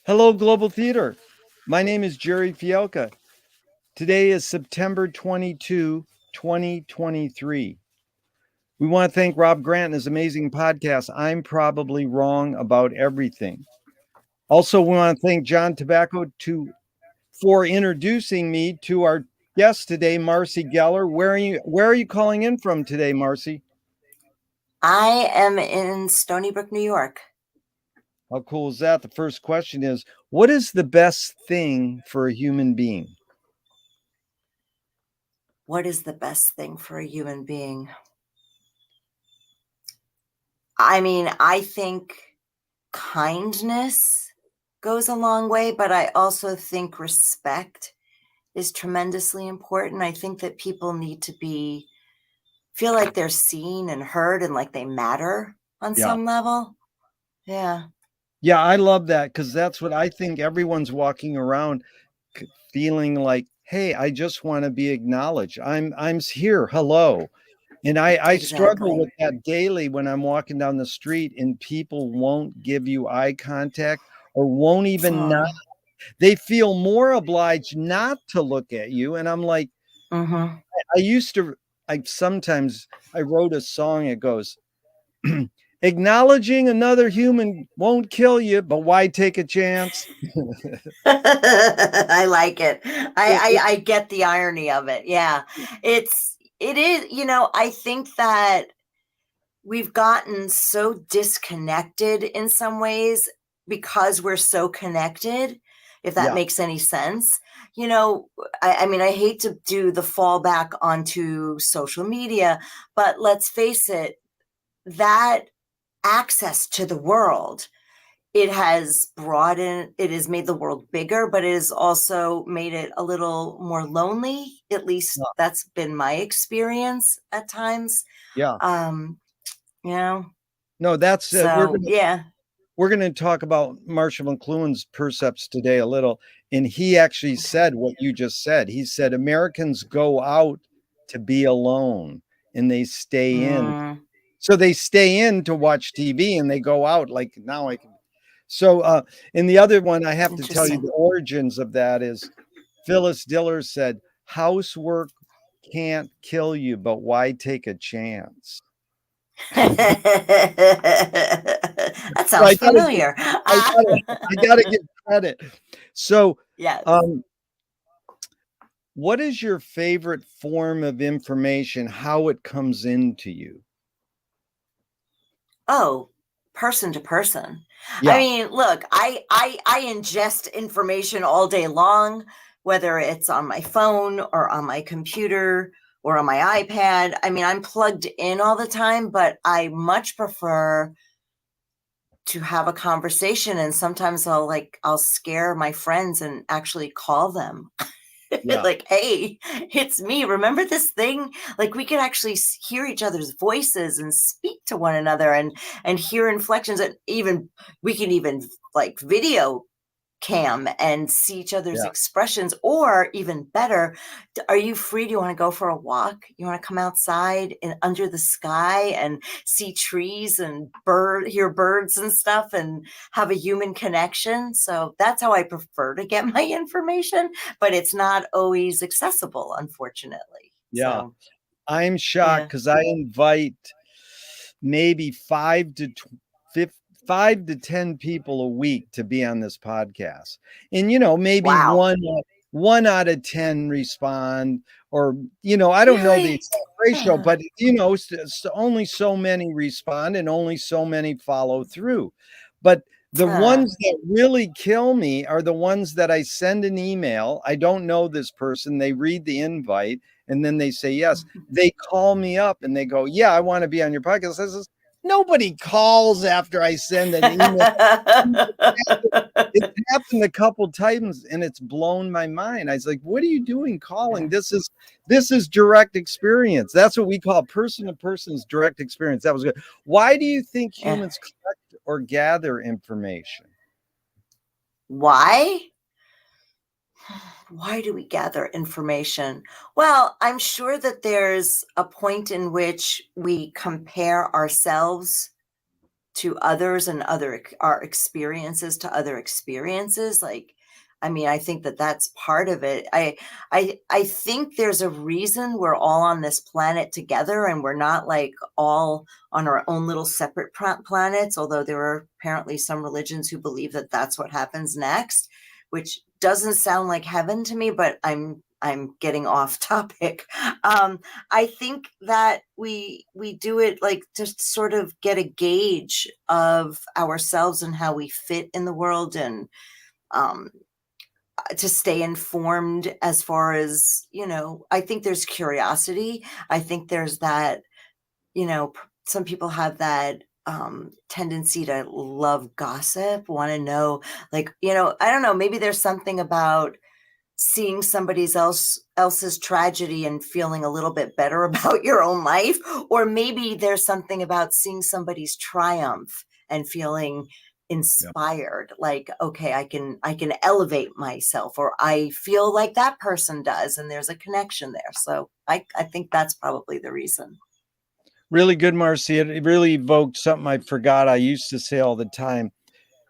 Hello, Global Theater. My name is Jerry Fielka. Today is September 22, 2023. We want to thank Rob Grant and his amazing podcast, I'm Probably Wrong About Everything. Also, we want to thank John Tobacco for introducing me to our guest today, Marci Geller. Where are you calling in from today, Marci? I am in Stony Brook, New York. How cool is that? The first question is, what is the best thing for a human being? What is the best thing for a human being? I mean, I think kindness goes a long way, but I also think respect is tremendously important. I think that people need to feel like they're seen and heard and like they matter on Yeah. some level. Yeah. Yeah, I love that because that's what I think everyone's walking around feeling like, hey, I just want to be acknowledged. I'm here. Hello. And I struggle Exactly. with that daily when I'm walking down the street and people won't give you eye contact or won't even nod. Oh. They feel more obliged not to look at you. And I'm like, Mm-hmm. I used to, I wrote a song. It goes, acknowledging another human won't kill you, but why take a chance? I like it. It, I get the irony of it. Yeah. It is, I think that we've gotten so disconnected in some ways because we're so connected, if that yeah, makes any sense. You know, I mean, I hate to do the fallback onto social media, but let's face it, that access to the world, it has broadened, it has made the world bigger, but it has also made it a little more lonely. At least yeah, that's been my experience at times. yeah. Um, you know, No, that's so yeah. we're gonna talk about Marshall McLuhan's percepts today a little, and he actually Okay. said what you just said. He said Americans go out to be alone and they stay in. Mm, So they stay in to watch TV and they go out like now I can. So in the other one, I have to tell you interesting. the origins of that is Phyllis Diller said, housework can't kill you, but why take a chance? That So sounds familiar. I gotta give credit. So, Yes. um, what is your favorite form of information? How it comes into you? Oh, person to person. I Yeah, mean, look, I ingest information all day long, whether it's on my phone or on my computer or on my iPad. I mean, I'm plugged in all the time, but I much prefer to have a conversation, and sometimes I'll scare my friends and actually call them. yeah, Like, hey, it's me, remember this thing? Like, we could actually hear each other's voices and speak to one another and hear inflections, and even we can even like video cam and see each other's yeah, expressions. Or even better, are you free? Do you want to go for a walk? You want to come outside and under the sky and see trees and hear birds and stuff and have a human connection? So that's how I prefer to get my information, but it's not always accessible, unfortunately. yeah. So I'm shocked yeah. because I invite maybe 5 to 10 people a week to be on this podcast, and maybe Wow. one out of 10 respond, or I don't know the Really? exact ratio, Huh. but only so many respond and only so many follow through. But the Huh. ones that really kill me are the ones that I send an email. I don't know this person. They read the invite and then they say yes. They call me up and they go, yeah, I want to be on your podcast. I says, nobody calls after I send an email. It's happened a couple times and it's blown my mind. I was like, what are you doing calling? Yeah. This is direct experience. That's what we call person to person's direct experience. That was good. Why do you think Yeah. humans collect or gather information? Why? Why do we gather information? Well, I'm sure that there's a point in which we compare ourselves to others and our experiences to other experiences. Like, I mean, I think that that's part of it. I think there's a reason we're all on this planet together, and we're not like all on our own little separate planets, although there are apparently some religions who believe that that's what happens next, which doesn't sound like heaven to me, but I'm getting off topic. I think that we do it like to sort of get a gauge of ourselves and how we fit in the world, and to stay informed as far as, I think there's curiosity. I think there's that, some people have that tendency to love gossip, want to know, like, I don't know, maybe there's something about seeing somebody else's tragedy and feeling a little bit better about your own life, or maybe there's something about seeing somebody's triumph and feeling inspired, like, okay, I can elevate myself, or I feel like that person does, and there's a connection there. So I think that's probably the reason. Really good, Marci. It really evoked something I forgot I used to say all the time.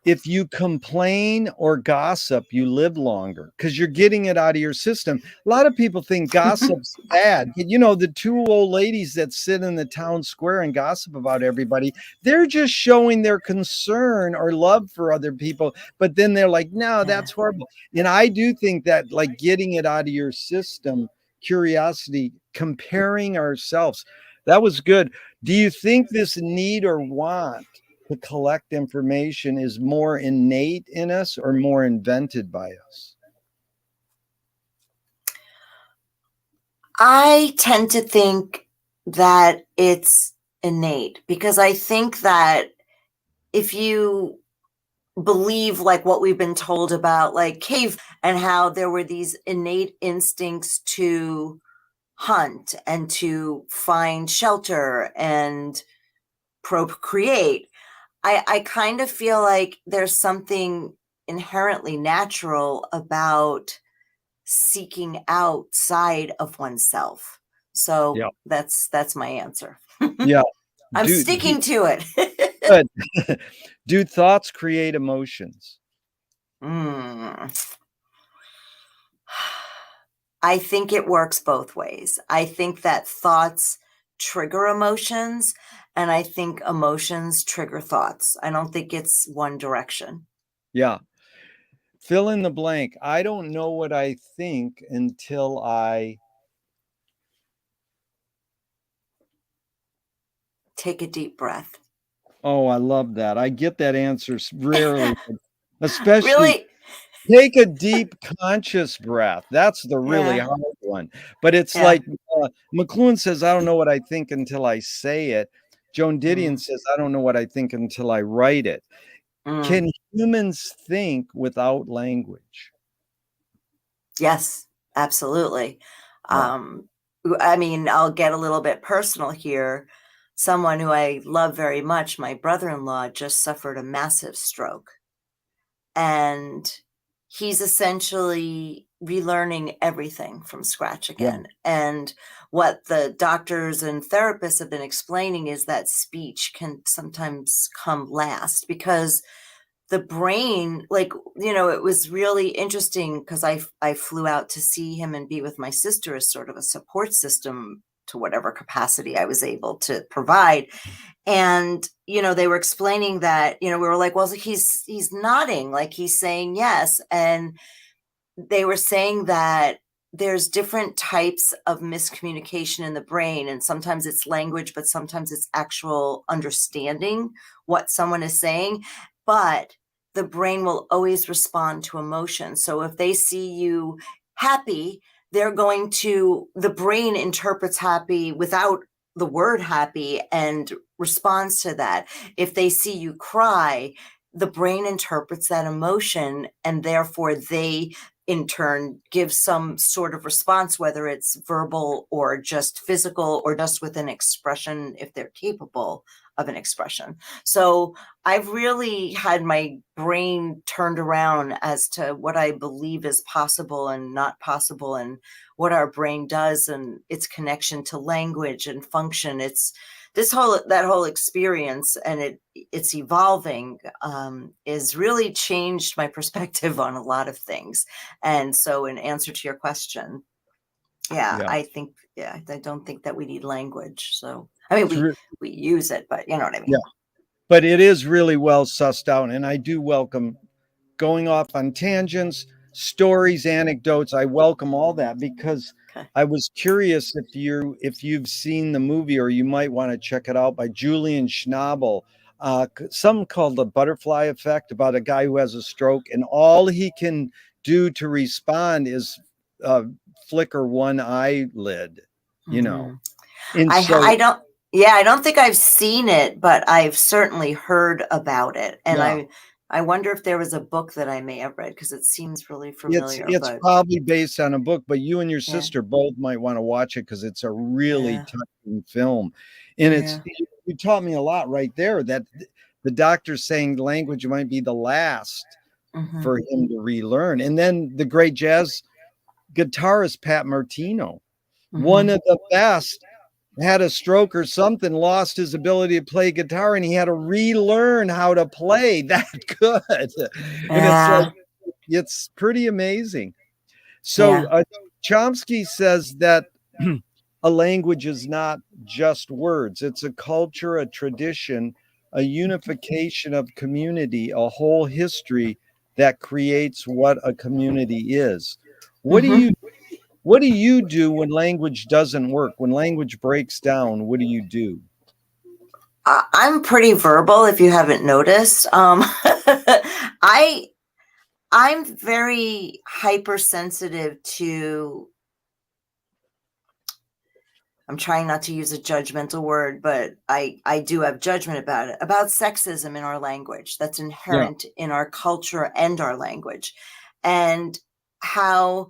If you complain or gossip, you live longer because you're getting it out of your system. A lot of people think gossip's bad. The two old ladies that sit in the town square and gossip about everybody, they're just showing their concern or love for other people. But then they're like, no, that's horrible. And I do think that, like, getting it out of your system, curiosity, comparing ourselves, that was good. Do you think this need or want to collect information is more innate in us or more invented by us? I tend to think that it's innate, because I think that if you believe like what we've been told about like cave and how there were these innate instincts to hunt and to find shelter and procreate, I kind of feel like there's something inherently natural about seeking outside of oneself. So Yeah. that's my answer. Yeah. I'm Do sticking to it. good. Do thoughts create emotions? Mm. I think it works both ways. I think that thoughts trigger emotions, and I think emotions trigger thoughts. I don't think it's one direction. Yeah. Fill in the blank. I don't know what I think until I Take a deep breath. Oh, I love that. I get that answer rarely, especially Really? take a deep conscious breath. That's the really Yeah. hard one. But it's Yeah. like McLuhan says, I don't know what I think until I say it. Joan Didion Mm, says, I don't know what I think until I write it. mm. Can humans think without language? Yes, absolutely. Yeah. Um, I mean, I'll get a little bit personal here. Someone who I love very much, my brother-in-law, just suffered a massive stroke. And he's essentially relearning everything from scratch Yeah. again. And what the doctors and therapists have been explaining is that speech can sometimes come last, because the brain, like, it was really interesting because I flew out to see him and be with my sister as sort of a support system to whatever capacity I was able to provide. And they were explaining that, we were like, well, he's nodding, like he's saying yes. And they were saying that there's different types of miscommunication in the brain, and sometimes it's language, but sometimes it's actual understanding what someone is saying. But the brain will always respond to emotion. So if they see you happy, the brain interprets happy without the word happy and responds to that. If they see you cry, the brain interprets that emotion, and therefore they in turn give some sort of response, whether it's verbal or just physical or just with an expression, if they're capable of an expression. So I've really had my brain turned around as to what I believe is possible and not possible, and what our brain does and its connection to language and function. that whole experience, and it's evolving, is really changed my perspective on a lot of things. And so, in answer to your question, I don't think that we need language. So, I mean, we use it, but you know what I mean. Yeah, but it is really well sussed out, and I do welcome going off on tangents, stories, anecdotes. I welcome all that because I was curious if you've seen the movie, or you might want to check it out, by Julian Schnabel, something called The Butterfly Effect, about a guy who has a stroke and all he can do to respond is flicker one eyelid, you know. And I don't think I've seen it, but I've certainly heard about it. And I wonder if there was a book that I may have read, because it seems really familiar. It's probably based on a book, but you and your sister both might want to watch it because it's a really touching film. And you taught me a lot right there, that the doctor's saying language might be the last for him to relearn. And then the great jazz guitarist Pat Martino, one of the best, had a stroke or something, lost his ability to play guitar, and he had to relearn how to play that good. And it's pretty amazing. So Chomsky says that a language is not just words. It's a culture, a tradition, a unification of community, a whole history that creates what a community is. What do you do when language doesn't work? When language breaks down, what do you do? I'm pretty verbal, if you haven't noticed. I'm very hypersensitive to, I'm trying not to use a judgmental word, but I do have judgment about it, about sexism in our language that's inherent in our culture and our language. And how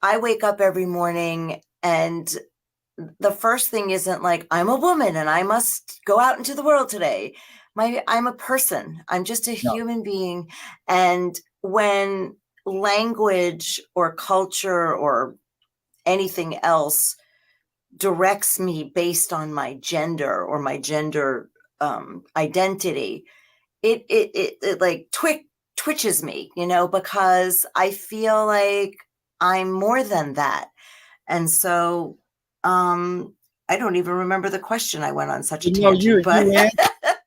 I wake up every morning and the first thing isn't like, I'm a woman and I must go out into the world today. I'm a person. I'm just a human being. And when language or culture or anything else directs me based on my gender or my gender identity, it like twitches me, because I feel like I'm more than that. And so I don't even remember the question. I went on such a tangent, but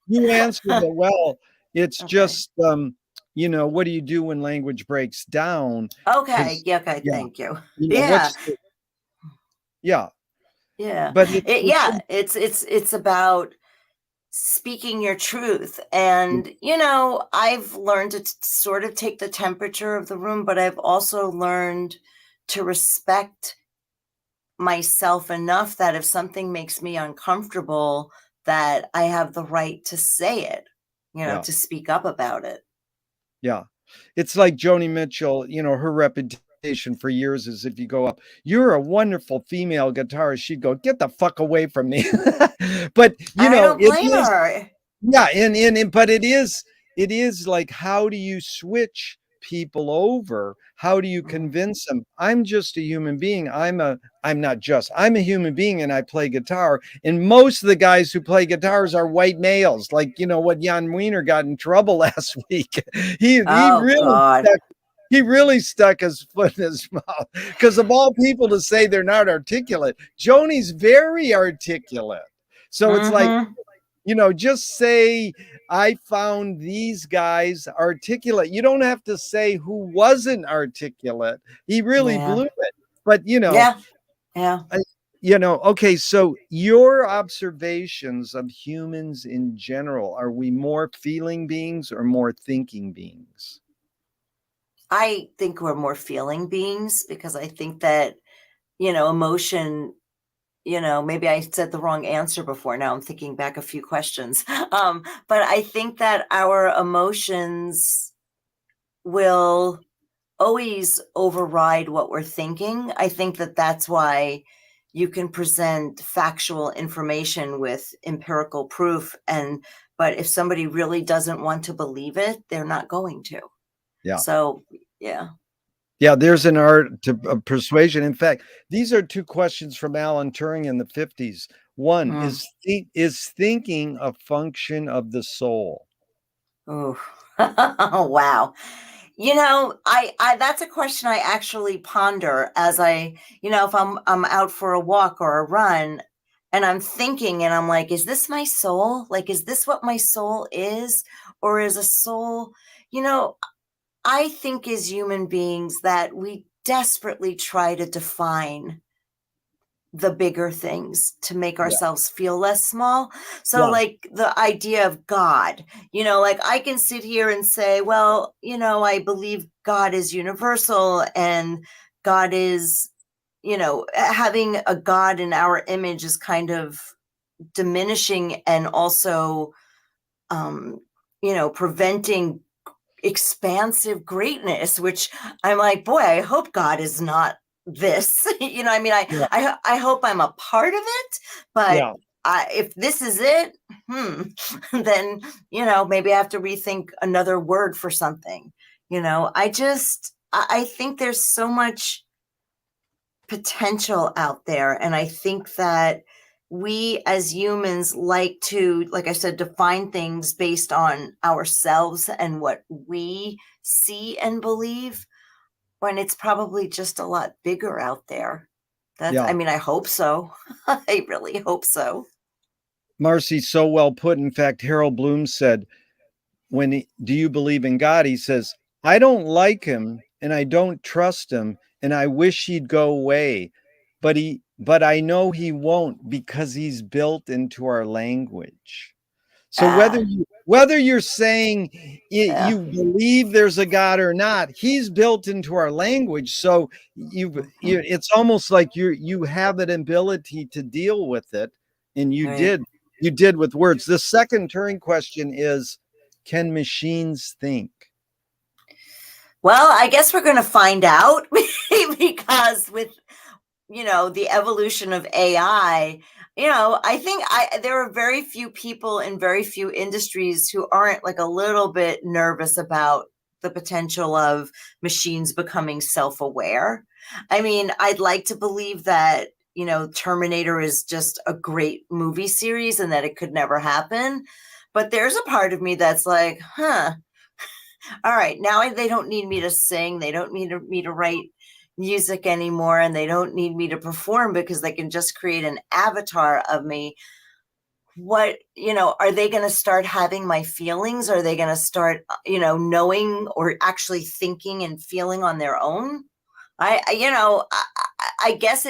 you answered it well. It's just, what do you do when language breaks down? Okay. Thank you. But it's about speaking your truth. And, I've learned to sort of take the temperature of the room, but I've also learned to respect myself enough that if something makes me uncomfortable, that I have the right to say it, to speak up about it. Yeah. It's like Joni Mitchell, her reputation for years is, if you go up, you're a wonderful female guitarist, she'd go, get the fuck away from me. But, I don't blame her. Yeah. But it is like, how do you switch people over? How do you convince them? I'm just a human being. I'm a human being, and I play guitar. And most of the guys who play guitars are white males. Like, what Jan Wiener got in trouble last week. He really stuck his foot in his mouth, because of all people to say they're not articulate, Joni's very articulate. So it's like, just say, I found these guys articulate. You don't have to say who wasn't articulate. He really blew it. But, okay, so your observations of humans in general, are we more feeling beings or more thinking beings? I think we're more feeling beings, because I think that, emotion, maybe I said the wrong answer before. Now I'm thinking back a few questions. But I think that our emotions will always override what we're thinking. I think that that's why you can present factual information with empirical proof. But if somebody really doesn't want to believe it, they're not going to. Yeah. So, yeah. Yeah, there's an art to persuasion. In fact, these are two questions from Alan Turing in the 50s. One Mm. is thinking a function of the soul? Oh, wow. I that's a question I actually ponder as if I'm out for a walk or a run and I'm thinking and I'm like, is this my soul? Like, is this what my soul is? Or is a soul, you know, I think as human beings that we desperately try to define the bigger things to make Yeah. ourselves feel less small. So, Yeah. like the idea of God, like I can sit here and say, well, I believe God is universal and God is, having a God in our image is kind of diminishing and also, um, preventing expansive greatness, which I'm like, boy, I hope God is not this. I mean, Yeah. I hope I'm a part of it, but Yeah. if this is it, then maybe I have to rethink another word for something. I think there's so much potential out there, and I think that we as humans like to, like I said, define things based on ourselves and what we see and believe, when it's probably just a lot bigger out there. I Yeah. mean, I hope so. I really hope so. Marcy, so well put. In fact, Harold Bloom said, do you believe in God? He says, I don't like him and I don't trust him and I wish he'd go away. But I know he won't because he's built into our language. So Ah, whether you're saying yeah. you believe there's a God or not, he's built into our language. So Mhm. it's almost like you have an ability to deal with it, and Right. you did with words. The second Turing question is, can machines think? Well, I guess we're going to find out because with the evolution of AI, I think there are very few people in very few industries who aren't like a little bit nervous about the potential of machines becoming self-aware. I mean, I'd like to believe that, Terminator is just a great movie series and that it could never happen. But there's a part of me that's like, all right, now they don't need me to sing. They don't need me to write music anymore, and they don't need me to perform because they can just create an avatar of me. What, are they going to start having my feelings? Are they going to start, knowing or actually thinking and feeling on their own? I guess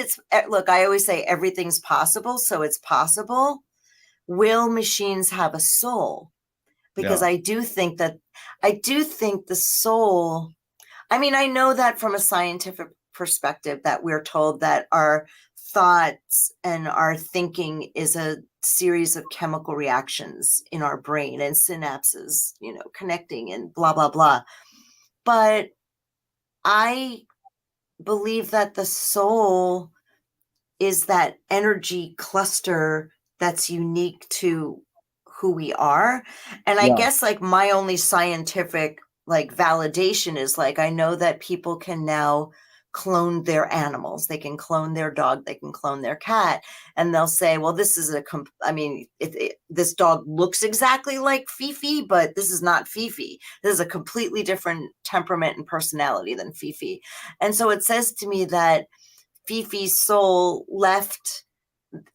look, I always say everything's possible, so it's possible. Will machines have a soul? Because Yeah. I do think the soul, I mean, I know that from a scientific perspective that we're told that our thoughts and our thinking is a series of chemical reactions in our brain and synapses, connecting and blah blah blah. But I believe that the soul is that energy cluster that's unique to who we are. And I Yeah. guess like my only scientific like validation is like I know that people can now clone their animals. They can clone their dog, they can clone their cat, and they'll say, well, this is I mean, this dog looks exactly like Fifi, but this is not Fifi. This is a completely different temperament and personality than Fifi. And so it says to me that Fifi's soul left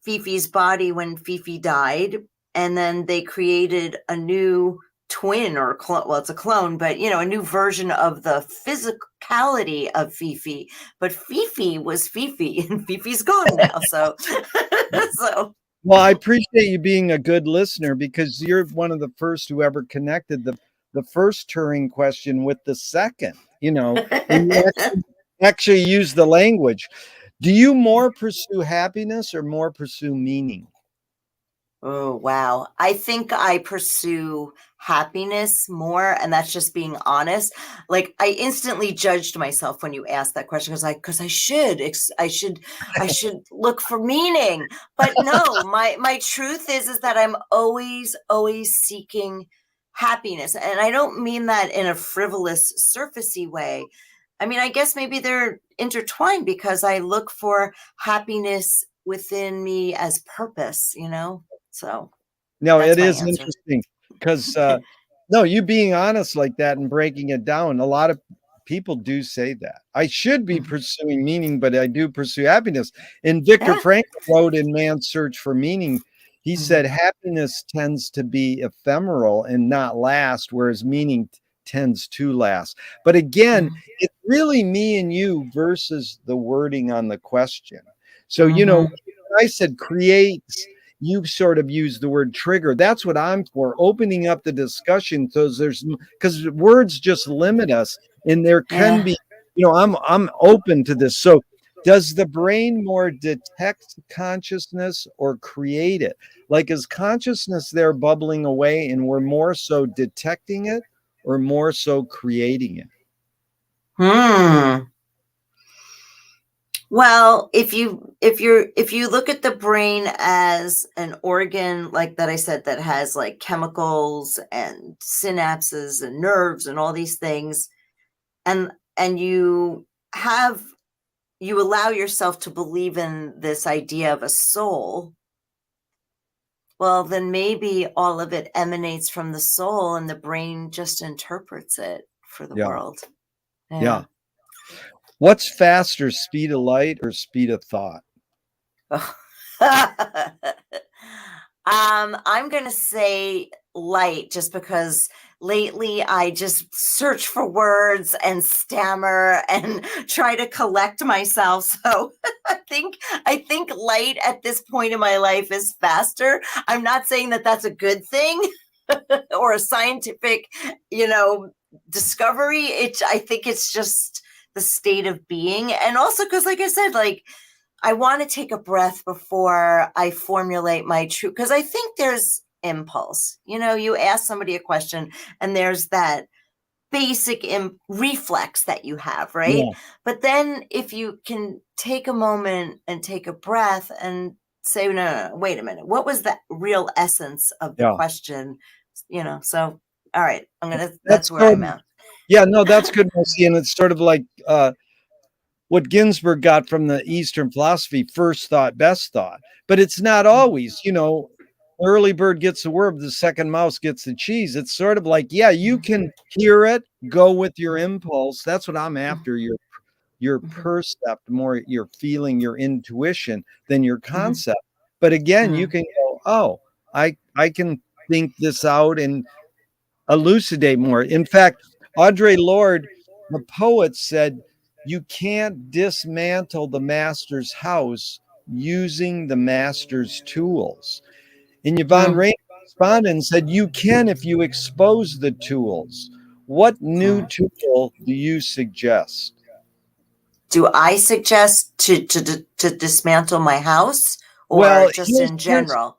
Fifi's body when Fifi died, and then they created a new twin or clone. Well, it's a clone, but a new version of the physicality of Fifi. But Fifi was Fifi, and Fifi's gone now. So, so Well, I appreciate you being a good listener because you're one of the first who ever connected the first Turing question with the second, and you actually use the language. Do you more pursue happiness or more pursue meaning? Oh, wow. I think I pursue happiness more, and that's just being honest. Like I instantly judged myself when you asked that question because I should look for meaning. But no, my truth is that I'm always seeking happiness. And I don't mean that in a frivolous, surfacey way. I mean, I guess maybe they're intertwined because I look for happiness within me as purpose, So No, that's it my is answer. interesting because no, you being honest like that and breaking it down, a lot of people do say that. I should be Mhm. pursuing meaning, but I do pursue happiness. And Viktor Yeah. Frankl wrote in Man's Search for Meaning, he Mhm. said happiness tends to be ephemeral and not last, whereas meaning tends to last. But again, Mhm. it's really me and you versus the wording on the question. So, Mhm. when I said creates, you sort of use the word trigger. That's what I'm for, opening up the discussion. So there's because words just limit us, and there can Yeah. be, I'm open to this. So does the brain more detect consciousness or create it? Like, is consciousness there bubbling away and we're more so detecting it or more so creating it? Hmm. Well, if you look at the brain as an organ like that I said that has like chemicals and synapses and nerves and all these things, and have you allow yourself to believe in this idea of a soul, well, then maybe all of it emanates from the soul and the brain just interprets it for the Yeah. world. Yeah. Yeah. What's faster, speed of light or speed of thought? I'm gonna say light just because lately I just search for words and stammer and try to collect myself. So I think light at this point in my life is faster. I'm not saying that that's a good thing or a scientific, you know, discovery. I think it's just the state of being, and also because, like I said, like I want to take a breath before I formulate my truth because I think there's impulse. You ask somebody a question and there's that basic reflex that you have, right? Yeah. But then if you can take a moment and take a breath and say, no, no, no, wait a minute, what was the real essence of the Yeah. question? So, all right, that's That's where sort I'm of, at. yeah, no, that's good, Marci, and it's sort of like what Ginsburg got from the Eastern philosophy: first thought, best thought. But it's not always, early bird gets the worm, the second mouse gets the cheese. It's sort of like, yeah, you Mhm, can hear it, go with your impulse. That's what I'm mhm, after. Your mhm, percept, more your feeling, your intuition than your mhm, concept. But again, you mhm, can go, oh, I can think this out and elucidate more. In fact, Audre Lorde, the poet, said, you can't dismantle the master's house using the master's tools. And Yvonne mhm, Rain responded and said, you can if you expose the tools. What new mhm. tool do you suggest? Do I suggest to dismantle my house or Well, just here's in here's general?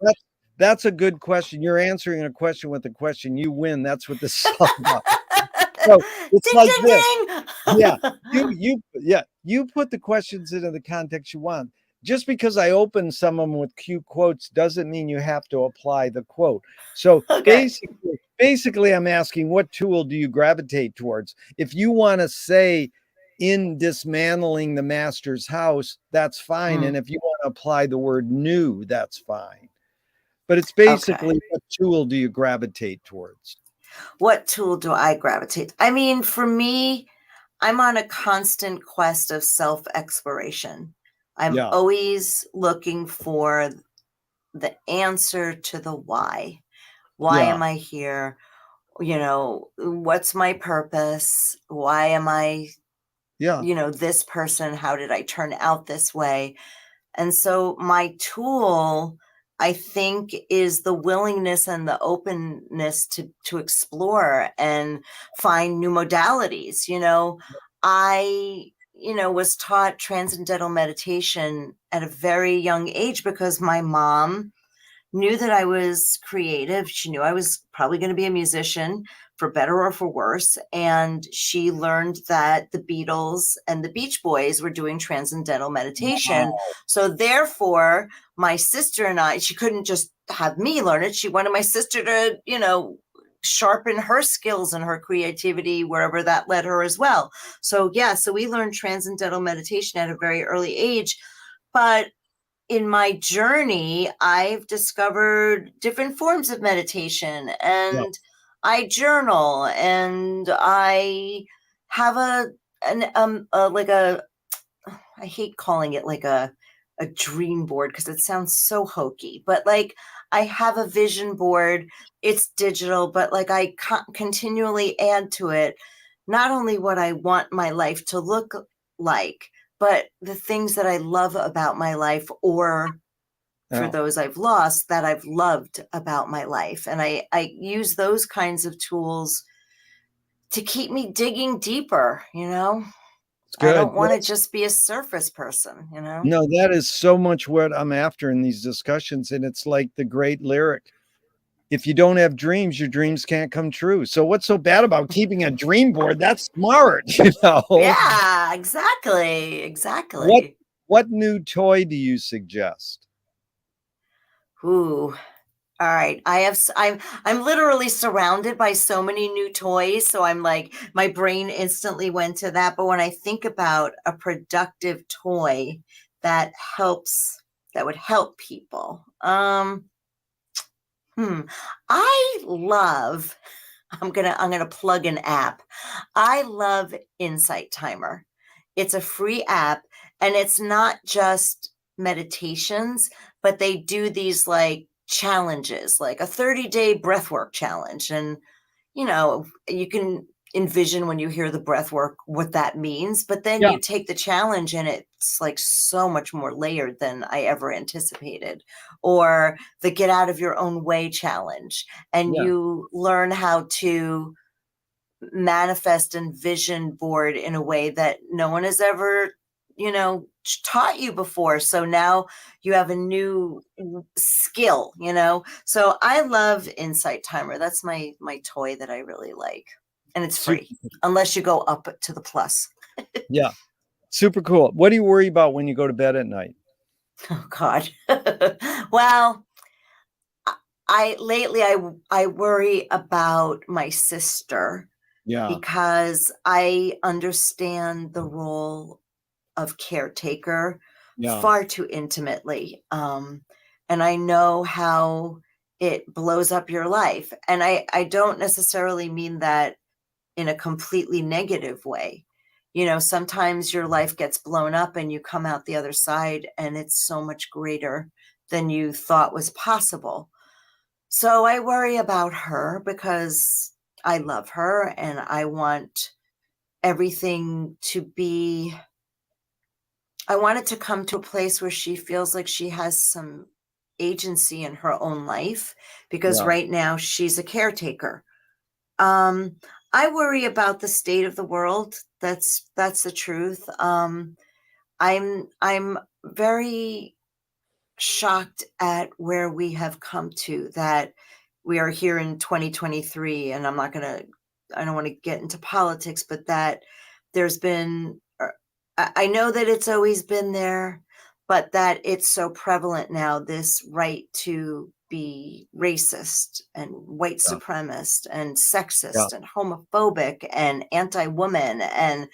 that's a good question. You're answering a question with a question. You win. That's what this is all about. So it's Ding like ding this. Yeah, ding. you put the questions into the context you want. Just because I open some of them with cute quotes doesn't mean you have to apply the quote. So Okay. basically, I'm asking, what tool do you gravitate towards? If you want to say in dismantling the master's house, that's fine. Mm, And if you want to apply the word new, that's fine. But it's okay. basically, what tool do you gravitate towards? What tool do I gravitate? I mean, for me, I'm on a constant quest of self exploration. I'm Yeah, always looking for the answer to the why. Why yeah, am I here? What's my purpose? Why am I, yeah, this person? How did I turn out this way? And so my tool, I think, is the willingness and the openness to explore and find new modalities. I was taught transcendental meditation at a very young age because my mom knew that I was creative. She knew I was probably going to be a musician for better or for worse. And she learned that the Beatles and the Beach Boys were doing transcendental meditation. wow, So therefore, my sister and I, she couldn't just have me learn it. She wanted my sister to, sharpen her skills and her creativity wherever that led her as well. So yeah, so we learned transcendental meditation at a very early age. But in my journey, I've discovered different forms of meditation, Yeah. and I journal, and I have like a, I hate calling it like a dream board because it sounds so hokey, but like I have a vision board. It's digital, but like I continually add to it not only what I want my life to look like, but the things that I love about my life, or for Oh, those I've lost, that I've loved about my life. And I use those kinds of tools to keep me digging deeper, you know? it's I good. don't want to just be a surface person, you know? No, that is so much what I'm after in these discussions. And it's like the great lyric, if you don't have dreams, your dreams can't come true. So what's so bad about keeping a dream board? That's smart, you know. Yeah, exactly. What Exactly. what new toy do you suggest? Ooh. All right. I'm literally surrounded by so many new toys, so I'm like my brain instantly went to that, but when I think about a productive toy that helps that would help people. Hmm. I love I'm gonna plug an app. I love Insight Timer. It's a free app, and it's not just meditations, but they do these like challenges, like a 30-day breathwork challenge. And you can envision when you hear the breath work what that means, but then Yeah, you take the challenge and it's like so much more layered than I ever anticipated. Or the get out of your own way challenge, and yeah, you learn how to manifest and vision board in a way that no one has ever taught you before. So now you have a new skill. So I love Insight Timer. That's my toy that I really like, and it's super, free unless you go up to the plus. yeah, super cool. What do you worry about when you go to bed at night? Oh God. Well, I lately I worry about my sister Yeah, because I understand the role of caretaker yeah, far too intimately. And I know how it blows up your life. And I don't necessarily mean that in a completely negative way. Sometimes your life gets blown up and you come out the other side and it's so much greater than you thought was possible. So I worry about her because I love her and I want everything to be I want it to come to a place where she feels like she has some agency in her own life, because yeah, right now she's a caretaker. Um, I worry about the state of the world. That's the truth. I'm very shocked at where we have come to, that we are here in 2023, and I don't want to get into politics, but that there's been I know that it's always been there, but that it's so prevalent now, this right to be racist and white yeah, supremacist and yeah. sexist and homophobic and anti-woman. And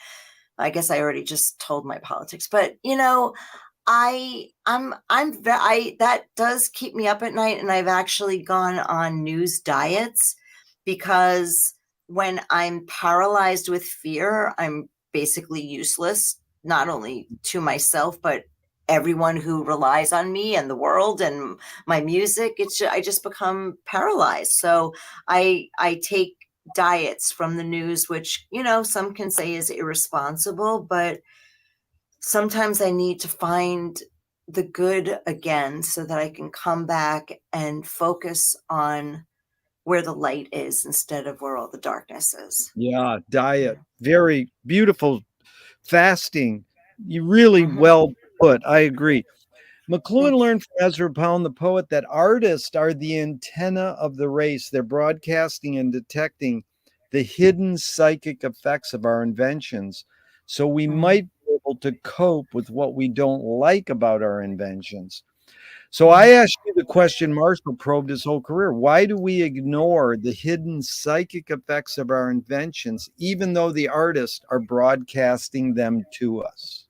I guess I already just told my politics, but I that does keep me up at night, and I've actually gone on news diets, because when I'm paralyzed with fear, I'm basically useless, not only to myself, but everyone who relies on me and the world and my music. I just become paralyzed. So I take diets from the news, which some can say is irresponsible, but sometimes I need to find the good again so that I can come back and focus on where the light is instead of where all the darkness is. Yeah, diet. Very beautiful. Fasting. You really Mm-hmm. well put. I agree. McLuhan Thank you. learned from Ezra Pound the poet that artists are the antenna of the race. They're broadcasting and detecting the hidden psychic effects of our inventions. So we Mm. might be able to cope with what we don't like about our inventions. So I asked you the question Marshall probed his whole career. Why do we ignore the hidden psychic effects of our inventions, even though the artists are broadcasting them to us?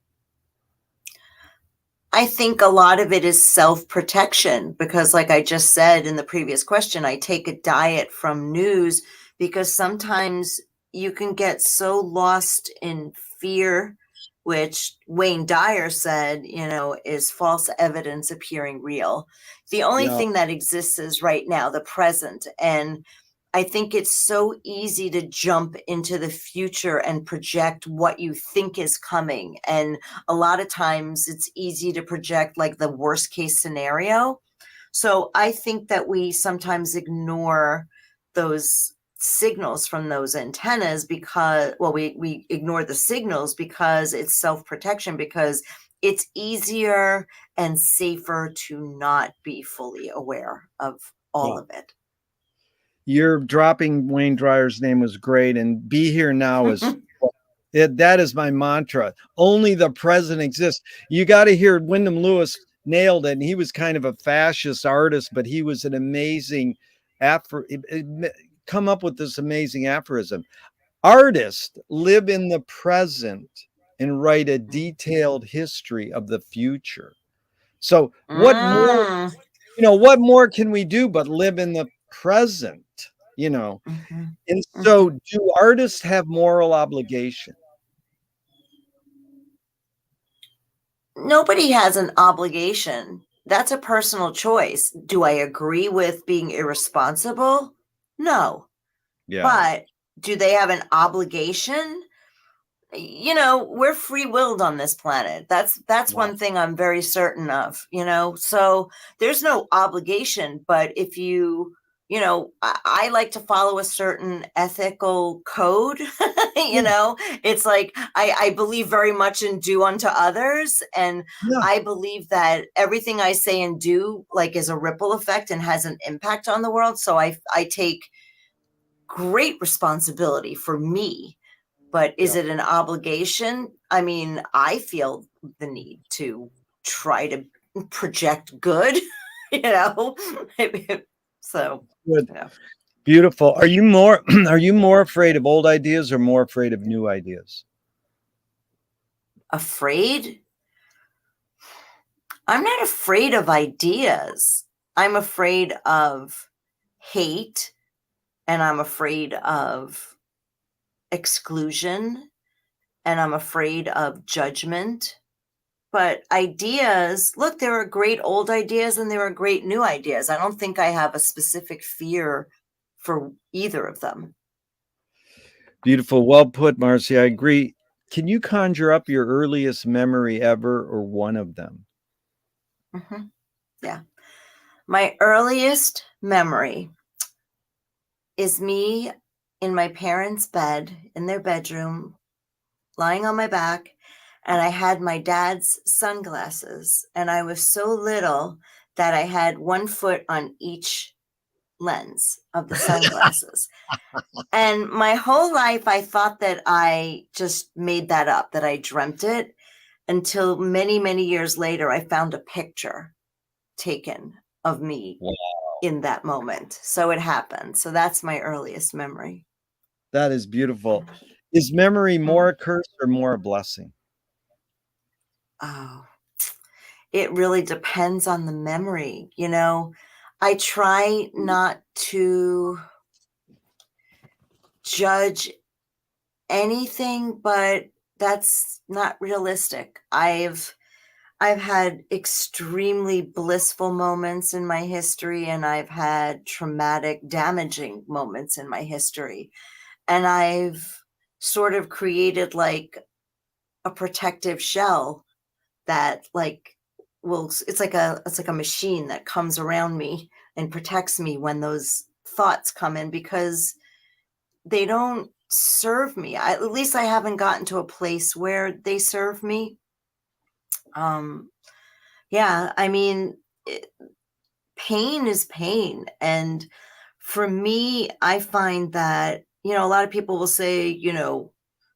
I think a lot of it is self-protection because, like I just said in the previous question, I take a diet from news because sometimes you can get so lost in fear, which Wayne Dyer said, is false evidence appearing real. The only Yeah. thing that exists is right now, the present. And I think it's so easy to jump into the future and project what you think is coming. And a lot of times it's easy to project like the worst case scenario. So I think that we sometimes ignore those signals from those antennas because, well, we ignore the signals because it's self-protection, because it's easier and safer to not be fully aware of all Yeah. of it. Your dropping Wayne Dryer's name was great, and "Be Here Now" is that is my mantra. Only the present exists. You got to hear Wyndham Lewis nailed it, and he was kind of a fascist artist, but he was an amazing come up with this amazing aphorism. Artists live in the present and write a detailed history of the future. So Mm. what more can we do but live in the present, you know? Mm-hmm. And so Mm-hmm. do artists have moral obligation? Nobody has an obligation. That's a personal choice. Do I agree with being irresponsible? No. Yeah. But do they have an obligation? We're free-willed on this planet. That's Yeah. one thing I'm very certain of, so there's no obligation. But if I like to follow a certain ethical code. Yeah. It's like I believe very much in do unto others, and Yeah. I believe that everything I say and do like is a ripple effect and has an impact on the world. So I take great responsibility for me. But is Yeah. it an obligation? I mean, I feel the need to try to project good, you know? So, Good. yeah. Beautiful. Are you more afraid of old ideas or more afraid of new ideas? Afraid? I'm not afraid of ideas. I'm afraid of hate, and I'm afraid of exclusion, and I'm afraid of judgment. But ideas, look, there are great old ideas and there are great new ideas. I don't think I have a specific fear for either of them. Beautiful. Well put, Marci. I agree. Can you conjure up your earliest memory ever or one of them? Mm-hmm. Yeah. My earliest memory is me in my parents' bed, in their bedroom, lying on my back, and I had my dad's sunglasses, and I was so little that I had one foot on each lens of the sunglasses. And my whole life, I thought that I just made that up, that I dreamt it, until many, many years later, I found a picture taken of me Wow. in that moment. So it happened. So that's my earliest memory. That is beautiful. Is memory more Mm. a curse or more a blessing? Oh, it really depends on the memory. I try not to judge anything, but that's not realistic. I've had extremely blissful moments in my history, and I've had traumatic, damaging moments in my history. And I've sort of created like a protective shell that like it's like a machine that comes around me and protects me when those thoughts come in, because they don't serve me. At least I haven't gotten to a place where they serve me. Um, yeah, I mean, pain is pain. And for me, I find that, a lot of people will say,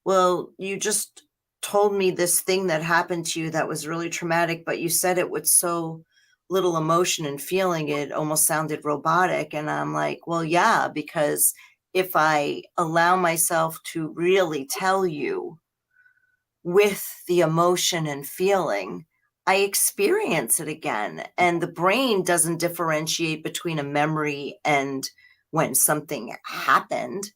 well, you just told me this thing that happened to you that was really traumatic, but you said it with so little emotion and feeling, it almost sounded robotic. And I'm like, well, yeah, because if I allow myself to really tell you with the emotion and feeling, I experience it again. And the brain doesn't differentiate between a memory and when something happened.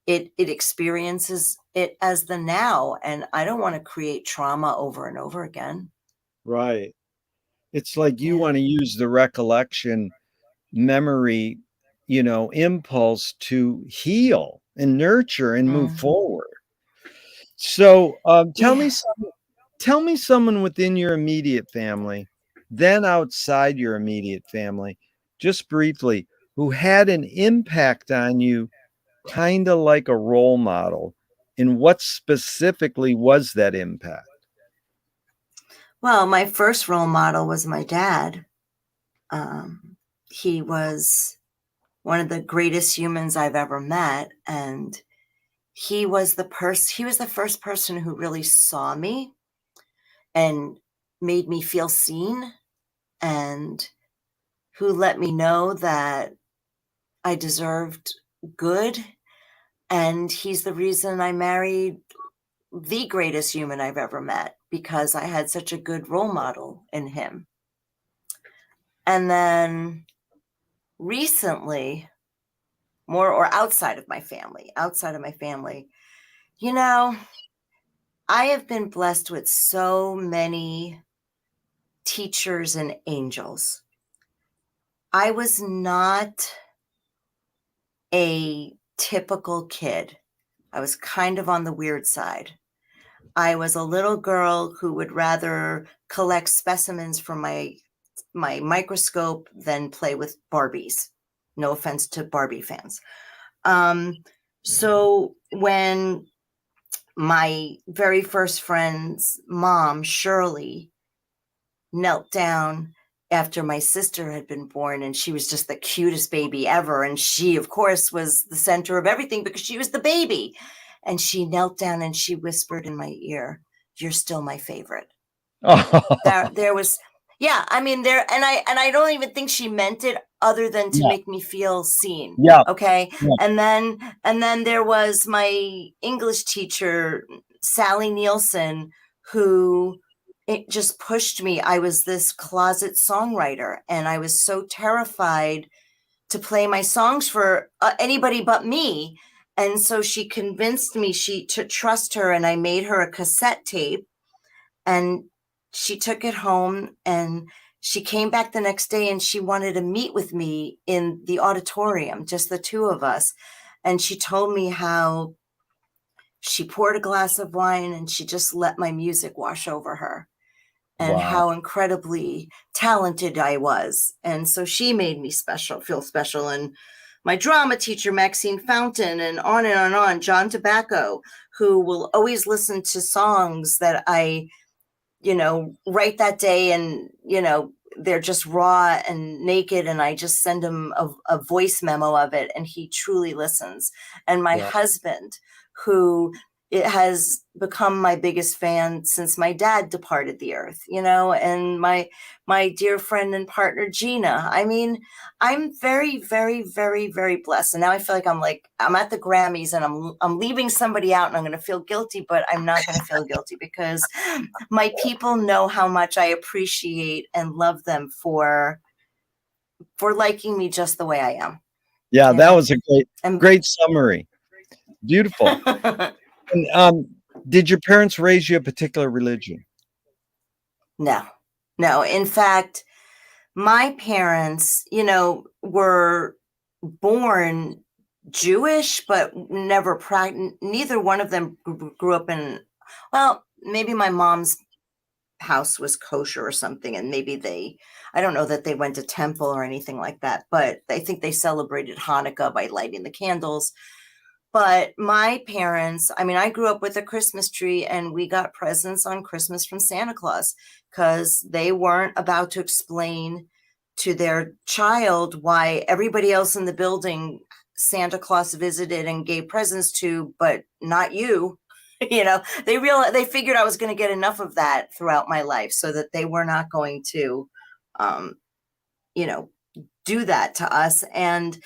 It experiences it as the now. And I don't want to create trauma over and over again. Right. It's like you Yeah. want to use the recollection, memory, impulse to heal and nurture and move Mm. forward. So, Yeah. tell me someone within your immediate family, then outside your immediate family, just briefly, who had an impact on you, kind of like a role model. And what specifically was that impact? Well, my first role model was my dad. He was one of the greatest humans I've ever met. And he was the first person who really saw me and made me feel seen, and who let me know that I deserved good. And he's the reason I married the greatest human I've ever met, because I had such a good role model in him. And then recently, more or outside of my family, you know, I have been blessed with so many teachers and angels. I was not a typical kid. I was kind of on the weird side. I was a little girl who would rather collect specimens from my microscope than play with Barbies. No offense to Barbie fans. So when my very first friend's mom, Shirley, knelt down after my sister had been born, and she was just the cutest baby ever, and she, of course, was the center of everything because she was the baby. And she knelt down and she whispered in my ear, "You're still my favorite." Oh, There was, yeah, I mean, there, and I don't even think she meant it other than to yeah, make me feel seen. yeah, Okay. yeah. And then there was my English teacher, Sally Nielsen, who, it just pushed me. I was this closet songwriter, and I was so terrified to play my songs for anybody but me. And so she convinced me to trust her, and I made her a cassette tape, and she took it home, and she came back the next day, and she wanted to meet with me in the auditorium, just the two of us. And she told me how she poured a glass of wine and she just let my music wash over her, and Wow. how incredibly talented I was. And so she made me feel special. And my drama teacher, Maxine Fountain, and on and on and on, John Tobacco, who will always listen to songs that I, write that day, and, they're just raw and naked, and I just send him a voice memo of it, and he truly listens. And my Wow. husband, who it has become my biggest fan since my dad departed the earth, and my dear friend and partner, Gina. I mean, I'm very, very, very, very blessed. And now I feel like I'm at the Grammys, and I'm leaving somebody out, and I'm going to feel guilty, but I'm not going to feel guilty, because my people know how much I appreciate and love them for liking me just the way I am. Yeah, You that know, was a great, and great summary. Beautiful. And, did your parents raise you a particular religion? no, no. In fact, my parents, were born Jewish, but neither one of them grew up in, well, maybe my mom's house was kosher or something, and maybe I don't know that they went to temple or anything like that, but I think they celebrated Hanukkah by lighting the candles. But my parents, I mean, I grew up with a Christmas tree, and we got presents on Christmas from Santa Claus, because they weren't about to explain to their child why everybody else in the building Santa Claus visited and gave presents to, but not you. They figured I was going to get enough of that throughout my life, so that they were not going to do that to us. And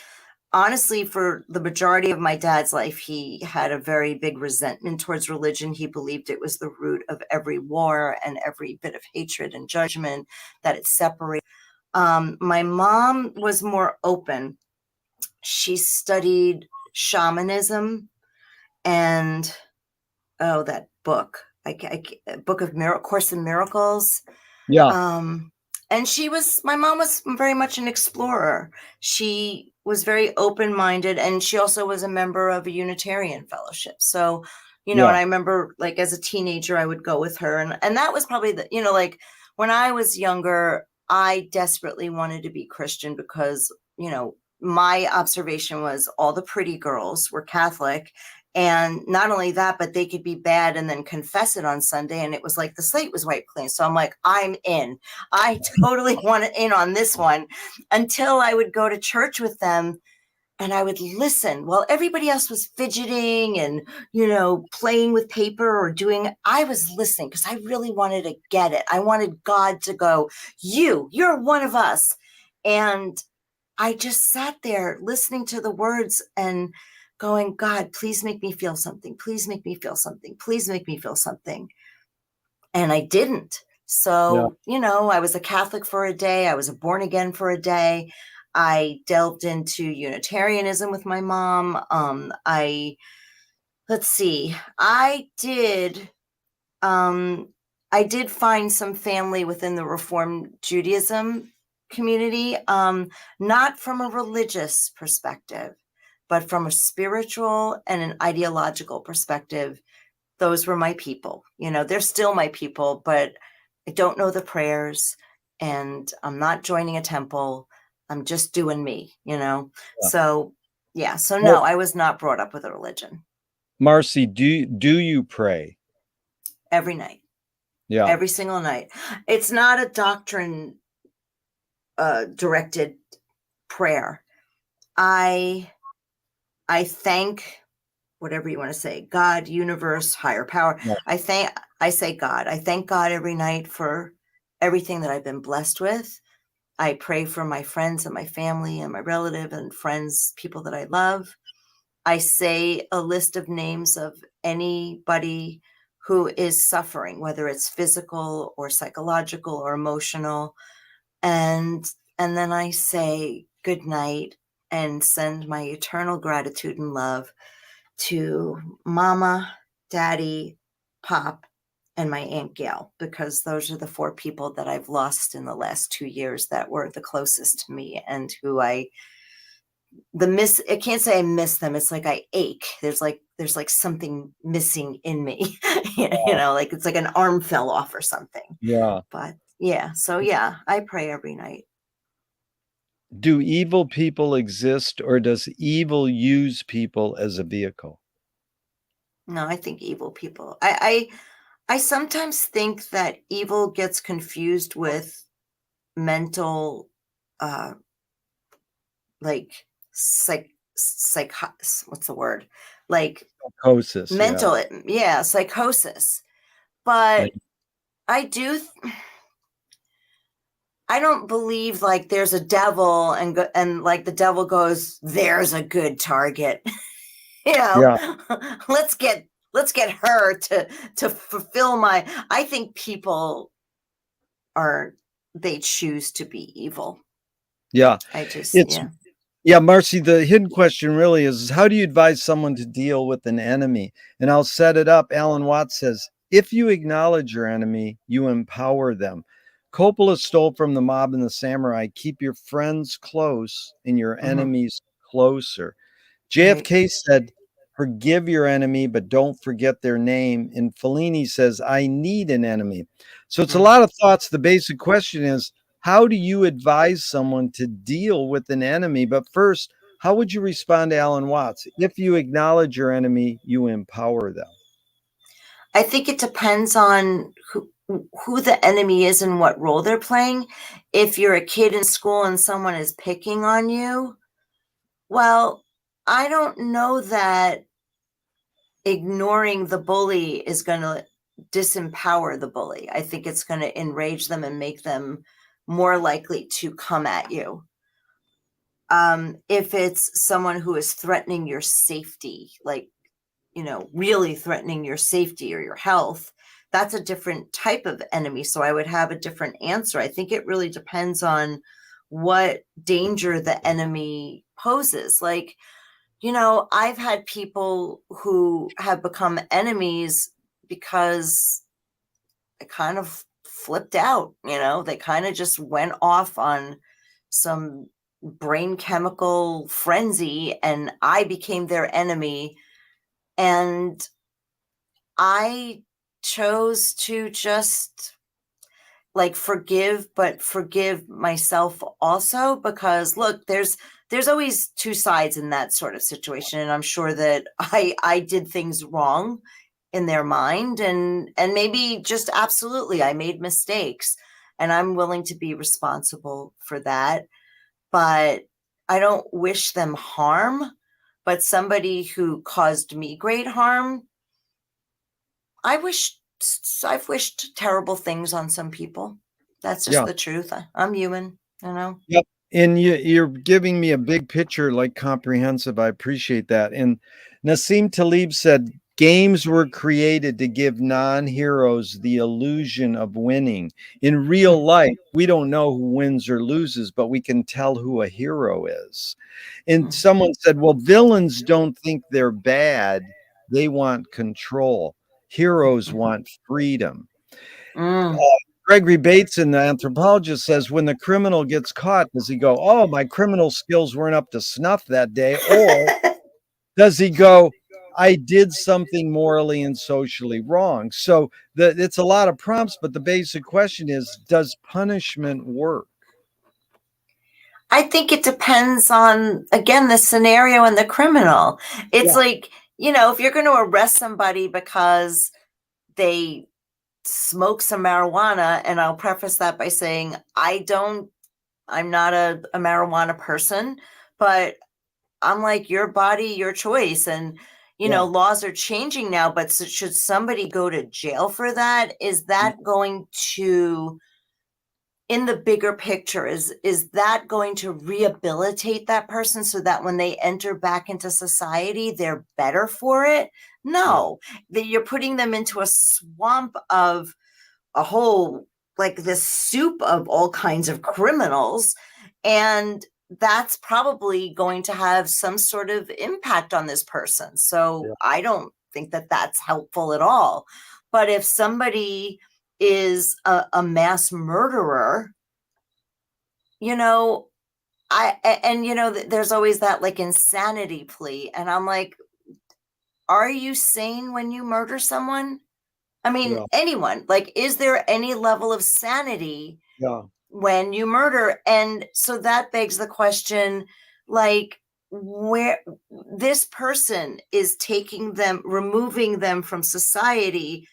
honestly, for the majority of my dad's life, he had a very big resentment towards religion. He believed it was the root of every war and every bit of hatred and judgment, that it separated. My mom was more open. She studied shamanism and that book, Book of Course in Miracles. Yeah. And my mom was very much an explorer. She was very open-minded, and she also was a member of a Unitarian fellowship. So, and I remember, like, as a teenager, I would go with her, and that was probably like, when I was younger, I desperately wanted to be Christian because, my observation was all the pretty girls were Catholic. And not only that, but they could be bad and then confess it on Sunday. And it was like the slate was wiped clean. So I'm like, I'm in. I totally want in on this one, until I would go to church with them and I would listen while everybody else was fidgeting and, playing with paper or I was listening because I really wanted to get it. I wanted God to go, you're one of us. And I just sat there listening to the words and going, God, please make me feel something. Please make me feel something. Please make me feel something. And I didn't. So, I was a Catholic for a day. I was a born again for a day. I delved into Unitarianism with my mom. Let's see, I did find some family within the Reformed Judaism community, not from a religious perspective, but from a spiritual and an ideological perspective. Those were my people. They're still my people, but I don't know the prayers, and I'm not joining a temple. I'm just doing me, Yeah. So, yeah. So no, I was not brought up with a religion. Marci, do you pray? Every night. Yeah. Every single night. It's not a doctrine directed prayer. I thank, whatever you want to say, God, universe, higher power. Yeah. I say God. I thank God every night for everything that I've been blessed with. I pray for my friends and my family and my relative and friends, people that I love. I say a list of names of anybody who is suffering, whether it's physical or psychological or emotional. And then I say good night and send my eternal gratitude and love to Mama, Daddy, Pop, and my Aunt Gail, because those are the 4 people that I've lost in the last 2 years that were the closest to me, and who I can't say I miss them. It's like I ache. There's like something missing in me, like it's like an arm fell off or something. Yeah. But yeah, so yeah, I pray every night. Do evil people exist, or does evil use people as a vehicle? No, I think evil people. I sometimes think that evil gets confused with mental, like what's the word? Like Psychosis. mental, yeah, psychosis. But I don't believe like there's a devil and like the devil goes, there's a good target. Yeah. let's get her to fulfill my. I think people they choose to be evil. Yeah. I just Yeah, Marci, the hidden question really is how do you advise someone to deal with an enemy? And I'll set it up. Alan Watts says, if you acknowledge your enemy, you empower them. Coppola stole from the mob and the samurai, keep your friends close and your enemies closer. JFK said, forgive your enemy, but don't forget their name. And Fellini says, I need an enemy. So it's a lot of thoughts. The basic question is, how do you advise someone to deal with an enemy? But first, how would you respond to Alan Watts? If you acknowledge your enemy, you empower them. I think it depends on who the enemy is and what role they're playing. If you're a kid in school and someone is picking on you, well, I don't know that ignoring the bully is going to disempower the bully. I think it's going to enrage them and make them more likely to come at you. If it's someone who is threatening your safety, like, really threatening your safety or your health, that's a different type of enemy. So I would have a different answer. I think it really depends on what danger the enemy poses. Like, I've had people who have become enemies because they kind of flipped out, they kind of just went off on some brain chemical frenzy, and I became their enemy. And I chose to just like forgive, but forgive myself also, because look, there's always two sides in that sort of situation, and I'm sure that I did things wrong in their mind, and maybe just absolutely I made mistakes, and I'm willing to be responsible for that. But I don't wish them harm. But somebody who caused me great harm, I've wished terrible things on some people. That's just Yeah. the truth. I'm human. Yep. And you're giving me a big picture, like comprehensive. I appreciate that. And Nassim Taleb said, games were created to give non-heroes the illusion of winning. In real life, we don't know who wins or loses, but we can tell who a hero is. And someone said, well, villains don't think they're bad. They want control. Heroes want freedom. Mm. Gregory Bateson, the anthropologist, says when the criminal gets caught, does he go, oh, my criminal skills weren't up to snuff that day? Or does he go, I did something morally and socially wrong? So it's a lot of prompts, but the basic question is, does punishment work? I think it depends on, again, the scenario and the criminal. It's Yeah. like, if you're going to arrest somebody because they smoke some marijuana, and I'll preface that by saying I'm not a marijuana person, but I'm like, your body, your choice. And, Yeah. laws are changing now, but should somebody go to jail for that? Is that going to, in the bigger picture, is that going to rehabilitate that person so that when they enter back into society, they're better for it? Yeah. No, that you're putting them into a swamp of a whole, like this soup of all kinds of criminals, and that's probably going to have some sort of impact on this person. So Yeah. I don't think that that's helpful at all. But if somebody is a mass murderer, you know there's always that like insanity plea, and I'm like, are you sane when you murder someone? I mean, Yeah. anyone. Like, is there any level of sanity Yeah. when you murder? And so that begs the question, like, where this person is taking them, removing them from society,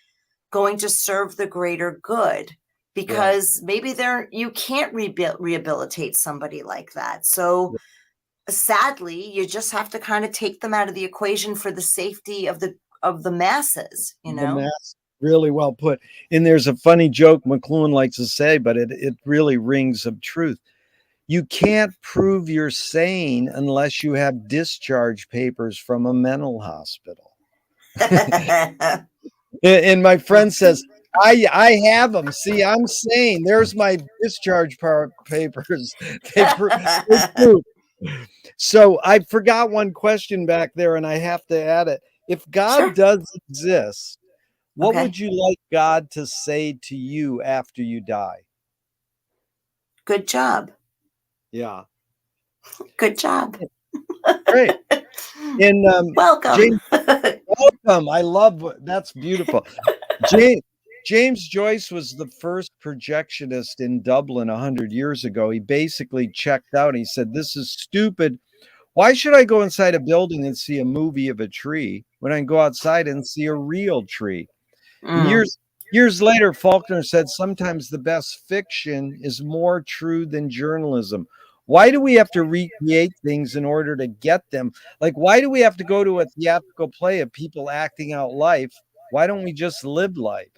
going to serve the greater good, Yeah. because maybe you can't rehabilitate somebody like that. So sadly, you just have to kind of take them out of the equation for the safety of the masses, The mass, really well put. And there's a funny joke McLuhan likes to say, but it really rings of truth. You can't prove you're sane unless you have discharge papers from a mental hospital. And my friend says, I have them. See, I'm sane. There's my discharge papers. They prove. So I forgot one question back there, and I have to add it. If God Sure. does exist, what Okay. would you like God to say to you after you die? Good job. Yeah. Good job. Great. And Welcome. James, welcome. I love that's beautiful. James, James Joyce was the first projectionist in Dublin 100 years ago. He basically checked out. He said, this is stupid. Why should I go inside a building and see a movie of a tree when I can go outside and see a real tree? And Mm. years later, Faulkner said sometimes the best fiction is more true than journalism. Why do we have to recreate things in order to get them? Like, why do we have to go to a theatrical play of people acting out life? Why don't we just live life?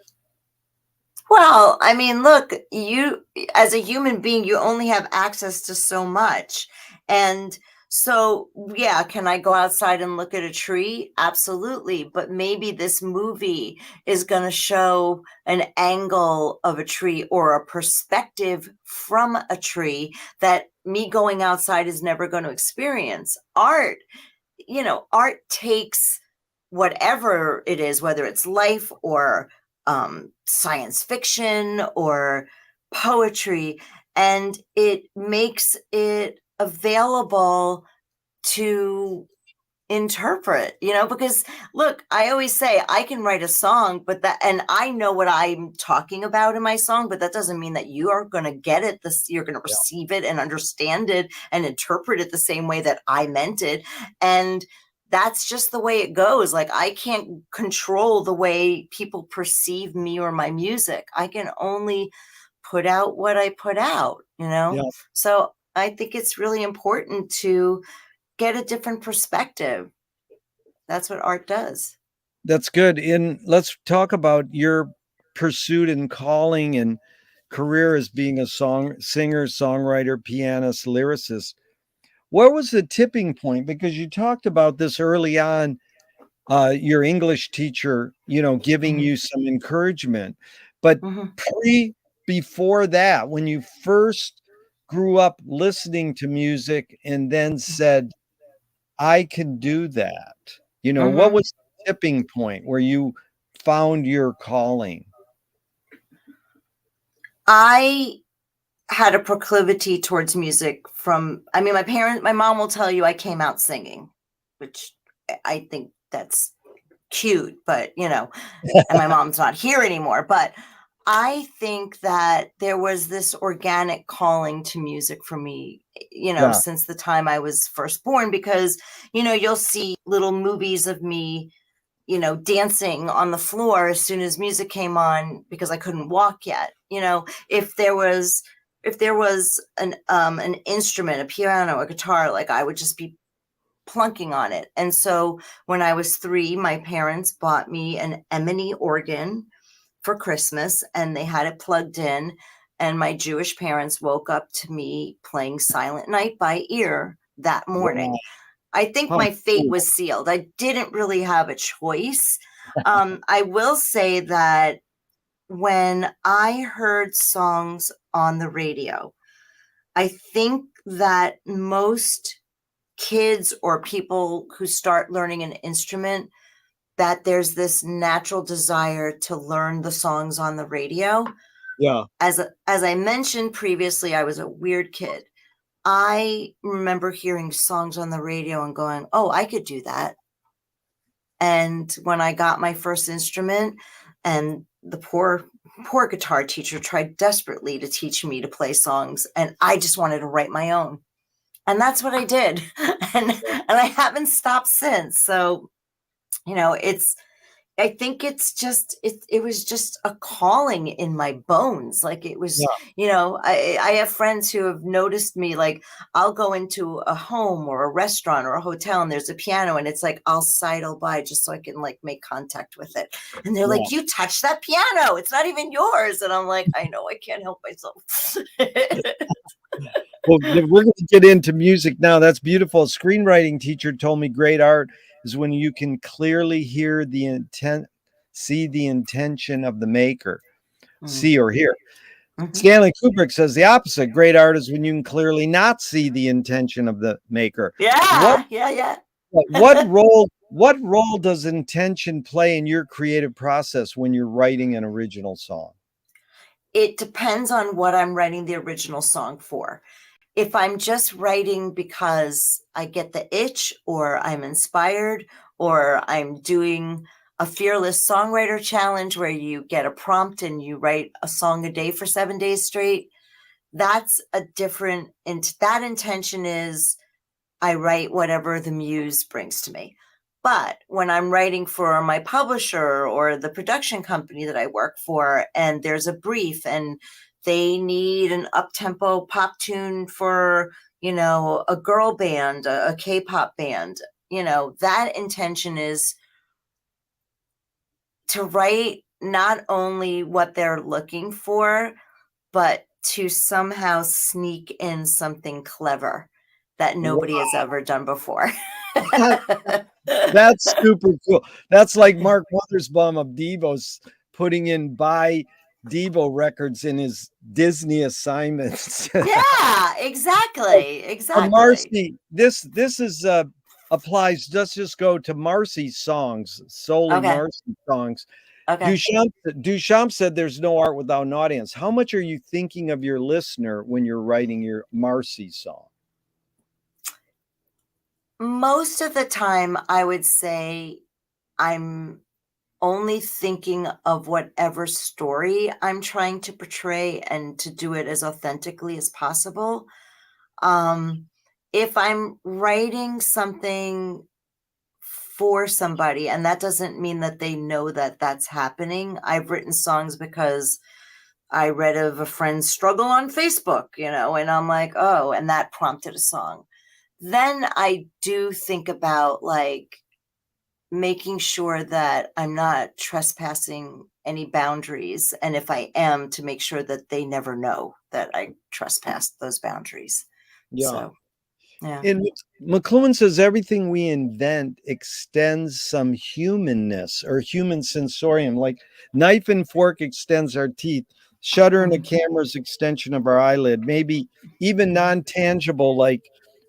Well, I mean, look, you as a human being, you only have access to so much. And so, yeah, can I go outside and look at a tree? Absolutely. But maybe this movie is going to show an angle of a tree or a perspective from a tree that me going outside is never going to experience. Art takes whatever it is, whether it's life or science fiction or poetry, and it makes it available to interpret, because look, I always say I can write a song, and I know what I'm talking about in my song, but that doesn't mean that you are going to get it. You're going to Yeah. receive it and understand it and interpret it the same way that I meant it. And that's just the way it goes. Like, I can't control the way people perceive me or my music. I can only put out what I put out. Yeah. So I think it's really important to get a different perspective. That's what art does. That's good. And let's talk about your pursuit and calling and career as being a singer, songwriter, pianist, lyricist. What was the tipping point? Because you talked about this early on, your English teacher, giving Mhm. you some encouragement. But Mhm. before that, when you first grew up listening to music and then said, I can do that, what Mhm. was the tipping point where you found your calling? I had a proclivity towards music my mom will tell you I came out singing, which I think that's cute, but and my mom's not here anymore, but I think that there was this organic calling to music for me, Yeah. since the time I was first born, because, you'll see little movies of me, dancing on the floor as soon as music came on because I couldn't walk yet. If there was an instrument, a piano, a guitar, like I would just be plunking on it. And so when I was 3, my parents bought me an Emily organ for Christmas, and they had it plugged in. And my Jewish parents woke up to me playing Silent Night by ear that Wow. morning. I think How my fate cool. was sealed. I didn't really have a choice. I will say that when I heard songs on the radio, I think that most kids or people who start learning an instrument, that there's this natural desire to learn the songs on the radio. Yeah. As I mentioned previously, I was a weird kid. I remember hearing songs on the radio and going, "Oh, I could do that." And when I got my first instrument, and the poor guitar teacher tried desperately to teach me to play songs, and I just wanted to write my own. And that's what I did. And I haven't stopped since. So, it's I think it was just a calling in my bones. Like, it was, Yeah. I have friends who have noticed me. Like, I'll go into a home or a restaurant or a hotel and there's a piano, and it's like I'll sidle by just so I can like make contact with it. And they're Yeah. like, "You touched that piano. It's not even yours." And I'm like, "I know, I can't help myself." Well, we're going to get into music now. That's beautiful. A screenwriting teacher told me great art is when you can clearly hear the intent, see the intention of the maker, Mm, see or hear. mhm. Stanley Kubrick says the opposite. Great art is when you can clearly not see the intention of the maker. What Yeah, yeah, yeah. what role does intention play in your creative process when you're writing an original song? It depends on what I'm writing the original song for. If I'm just writing because I get the itch, or I'm inspired, or I'm doing a fearless songwriter challenge where you get a prompt and you write a song a day for 7 days straight, that's a different, and that intention is I write whatever the muse brings to me. But when I'm writing for my publisher or the production company that I work for, and there's a brief and they need an up-tempo pop tune for, a girl band, a K-pop band, that intention is to write not only what they're looking for, but to somehow sneak in something clever that nobody has ever done before. That's super cool. That's like Mark Mothersbaugh of Devo's putting in by Devo records in his Disney assignments. Yeah, exactly. Exactly. Marci, this is applies. Let's just go to Marci's songs, solely Okay. Marci songs. Okay. Duchamp said there's no art without an audience. How much are you thinking of your listener when you're writing your Marci song? Most of the time, I would say I'm only thinking of whatever story I'm trying to portray and to do it as authentically as possible. Um, if I'm writing something for somebody, and that doesn't mean that they know that that's happening. I've written songs because I read of a friend's struggle on Facebook, and I'm like, oh, and that prompted a song. Then I do think about like making sure that I'm not trespassing any boundaries. And if I am, to make sure that they never know that I trespassed those boundaries. Yeah. So, yeah. And McLuhan says everything we invent extends some humanness or human sensorium, like knife and fork extends our teeth, shutter in a camera's extension of our eyelid, maybe even non tangible like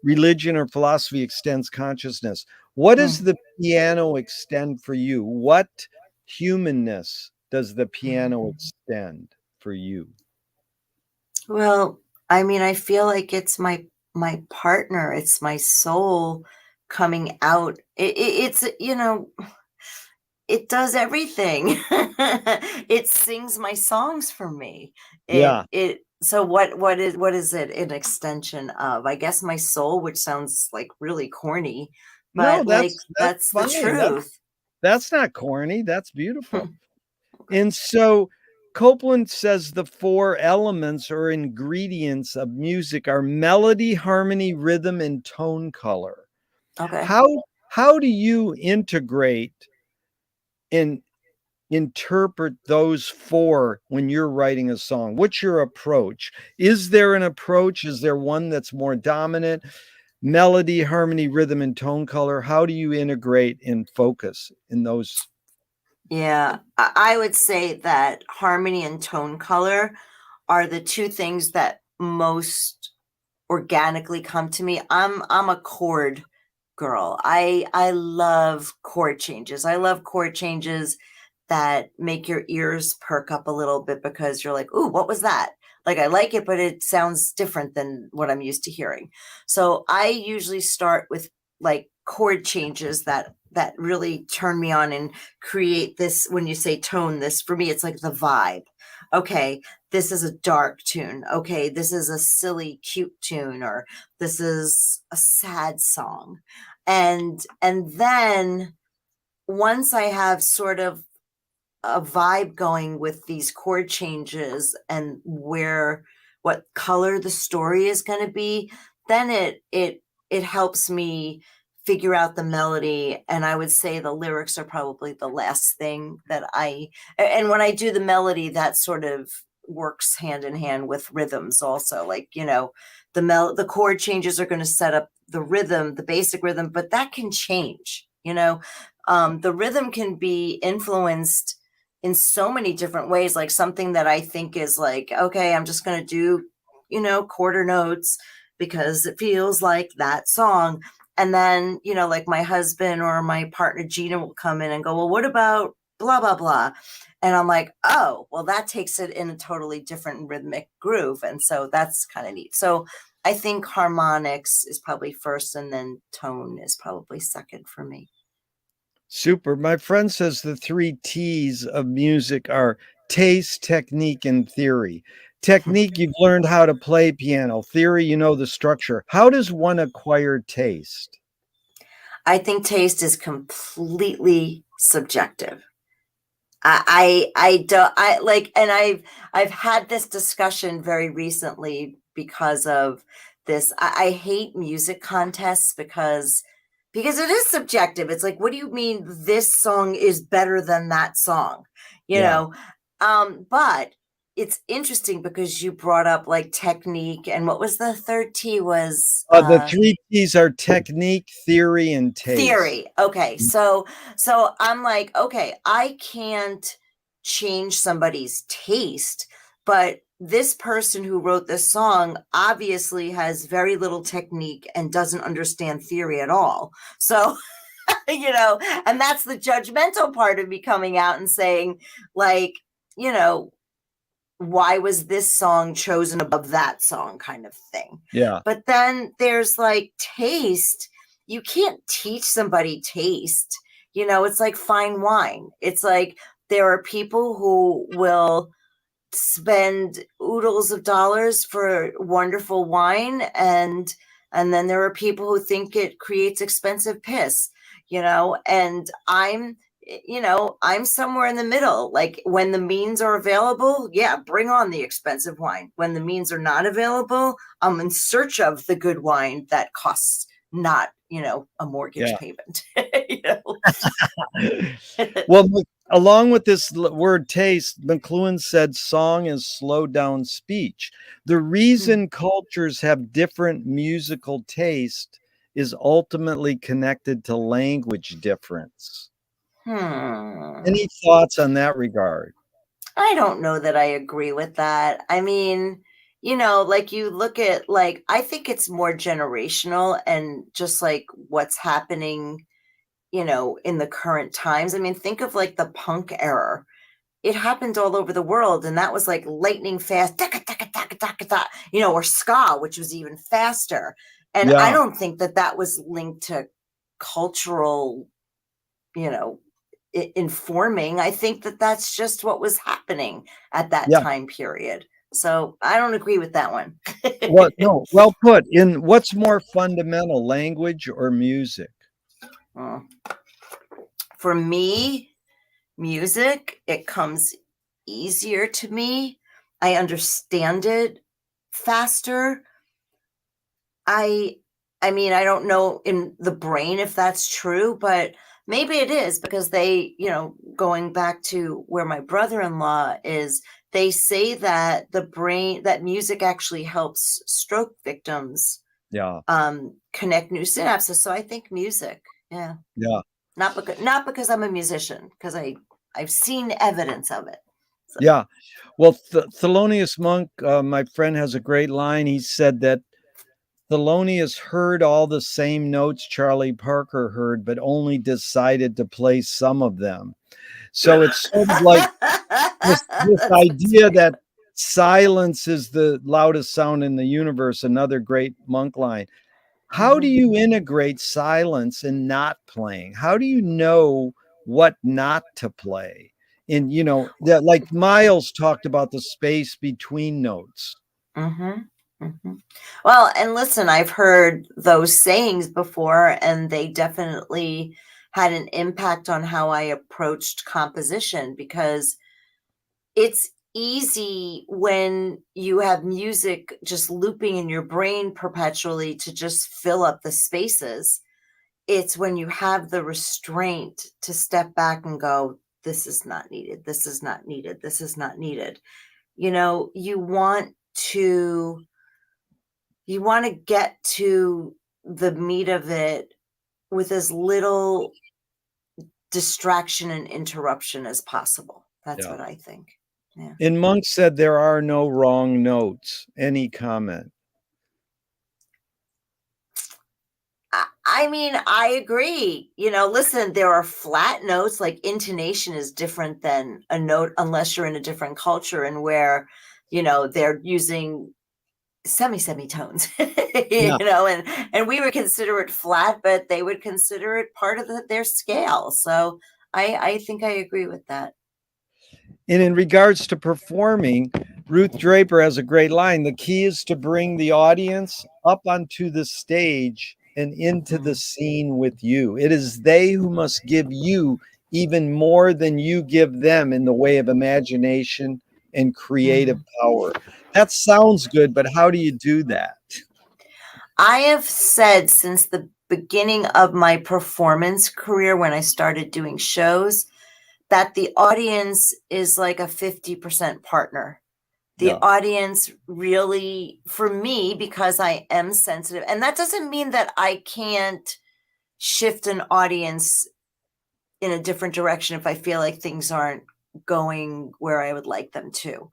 religion or philosophy extends consciousness. What does the piano extend for you? What humanness does the piano extend for you? Well, I mean, I feel like it's my partner, it's my soul coming out. It's it does everything. It sings my songs for me. Yeah. It so what is it an extension of? I guess my soul, which sounds like really corny, No, but like that's that's the fine. truth. That's not corny. That's beautiful. And so Copeland says the four elements or ingredients of music are melody, harmony, rhythm, and tone color. Okay. How how do you integrate and interpret those four when you're writing a song? What's your approach? Is there an approach? Is there one that's more dominant? Melody, harmony, rhythm, and tone color. How do you integrate and focus in those? Yeah, I would say that harmony and tone color are the two things that most organically come to me. I'm a chord girl. I love chord changes. I love chord changes that make your ears perk up a little bit because you're like, "Ooh, what was that?" Like I like it, but it sounds different than what I'm used to hearing. So I usually start with like chord changes that really turn me on and create this. When you say tone, this for me, it's like the vibe. Okay, this is a dark tune. Okay, this is a silly, cute tune, or this is a sad song. And then once I have sort of a vibe going with these chord changes and where what color the story is going to be, then it helps me figure out the melody. And I would say the lyrics are probably the last thing that and when I do the melody, that sort of works hand in hand with rhythms also. Like, the chord changes are going to set up the rhythm, the basic rhythm, but that can change. The rhythm can be influenced in so many different ways. Like something that I think is like, okay, I'm just going to do, quarter notes because it feels like that song. And then, like my husband or my partner Gina will come in and go, well, what about blah, blah, blah. And I'm like, oh, well, that takes it in a totally different rhythmic groove. And so that's kind of neat. So I think harmonics is probably first, and then tone is probably second for me. Super. My friend says the three T's of music are taste, technique, and theory. Technique, you've learned how to play piano. Theory, you know the structure. How does one acquire taste? I think taste is completely subjective. I don't I like, and I've had this discussion very recently because of this. I hate music contests because because it is subjective. It's like, what do you mean this song is better than that song? You Yeah. know, but it's interesting because you brought up like technique, and what was the third T was The three T's are technique, theory, and taste. theory. Okay, so I'm like, okay, I can't change somebody's taste, but this person who wrote this song obviously has very little technique and doesn't understand theory at all. So, and that's the judgmental part of me coming out and saying, like, you know, why was this song chosen above that song, kind of thing. Yeah. But then there's like taste. You can't teach somebody taste. It's like fine wine. It's like there are people who will spend oodles of dollars for wonderful wine, and then there are people who think it creates expensive piss, and I'm somewhere in the middle. Like, when the means are available, yeah, bring on the expensive wine. When the means are not available, I'm in search of the good wine that costs not, a mortgage Yeah. payment. Well, along with this word taste, McLuhan said song is slowed down speech. The reason cultures have different musical taste is ultimately connected to language difference. Any thoughts on that regard? I don't know that I agree with that. I mean, like, you look at, like, I think it's more generational and just like what's happening, in the current times. I mean, think of like the punk era. It happened all over the world, and that was like lightning fast, taka, taka, taka, taka, taka, or ska, which was even faster. And I Yeah. don't think that that was linked to cultural, you know, informing. I think that that's just what was happening at that Yeah. time period. So I don't agree with that one. Well, no, well put. In what's more fundamental, language or music? For me, music, it comes easier to me. I understand it faster. I I mean, I don't know in the brain if that's true, but maybe it is, because they, going back to where my brother-in-law is, they say that that music actually helps stroke victims Yeah. connect new synapses. So I think music. Yeah. Yeah. Not because I'm a musician, because I've seen evidence of it. So. Yeah. Well, Thelonious Monk, my friend, has a great line. He said that Thelonious heard all the same notes Charlie Parker heard, but only decided to play some of them. So it's sort of like this That's idea that silence is the loudest sound in the universe, another great Monk line. How do you integrate silence and not playing? How do you know what not to play? And that, like Miles talked about the space between notes. Well, and listen, I've heard those sayings before, and they definitely had an impact on how I approached composition, because it's easy when you have music just looping in your brain perpetually to just fill up the spaces. It's when you have the restraint to step back and go, this is not needed. This is not needed. This is not needed. You want to get to the meat of it with as little distraction and interruption as possible. That's Yeah. what I think. Yeah. And Monk said there are no wrong notes. Any comment? I mean, I agree. Listen, there are flat notes. Like, intonation is different than a note, unless you're in a different culture and where, they're using semitones, Yeah. and we would consider it flat, but they would consider it part of their scale. So I think I agree with that. And in regards to performing, Ruth Draper has a great line. The key is to bring the audience up onto the stage and into the scene with you. It is they who must give you even more than you give them in the way of imagination and creative power. That sounds good, but how do you do that? I have said since the beginning of my performance career when I started doing shows, that the audience is like a 50% partner. The Yeah. audience really, for me, because I am sensitive, and that doesn't mean that I can't shift an audience in a different direction if I feel like things aren't going where I would like them to.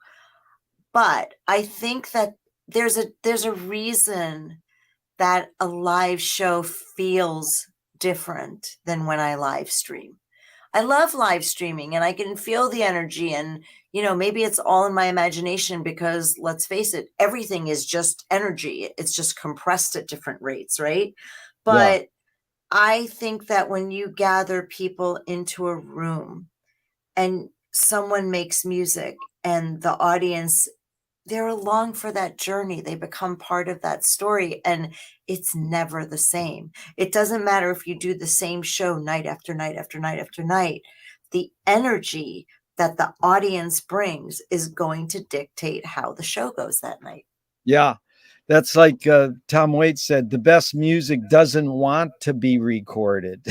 But I think that there's a reason that a live show feels different than when I live stream. I love live streaming and I can feel the energy, and maybe it's all in my imagination because let's face it, everything is just energy. It's just compressed at different rates, right? Yeah. But I think that when you gather people into a room and someone makes music and the audience, they're along for that journey. They become part of that story, and it's never the same. It doesn't matter if you do the same show night after night after night after night. The energy that the audience brings is going to dictate how the show goes that night. Yeah. That's like Tom Waits said, the best music doesn't want to be recorded.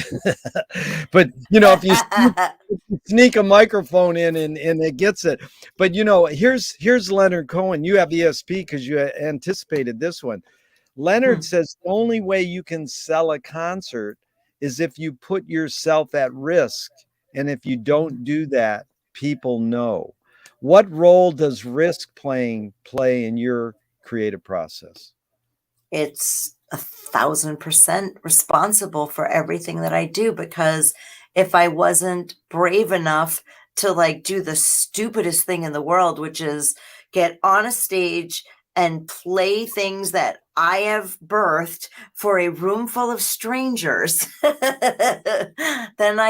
But, if you sneak a microphone in and it gets it. But, here's Leonard Cohen. You have ESP because you anticipated this one. Leonard says the only way you can sell a concert is if you put yourself at risk. And if you don't do that, people know. What role does risk playing play in your creative process? It's 1,000% responsible for everything that I do, because if I wasn't brave enough to like do the stupidest thing in the world, which is get on a stage and play things that I have birthed for a room full of strangers, then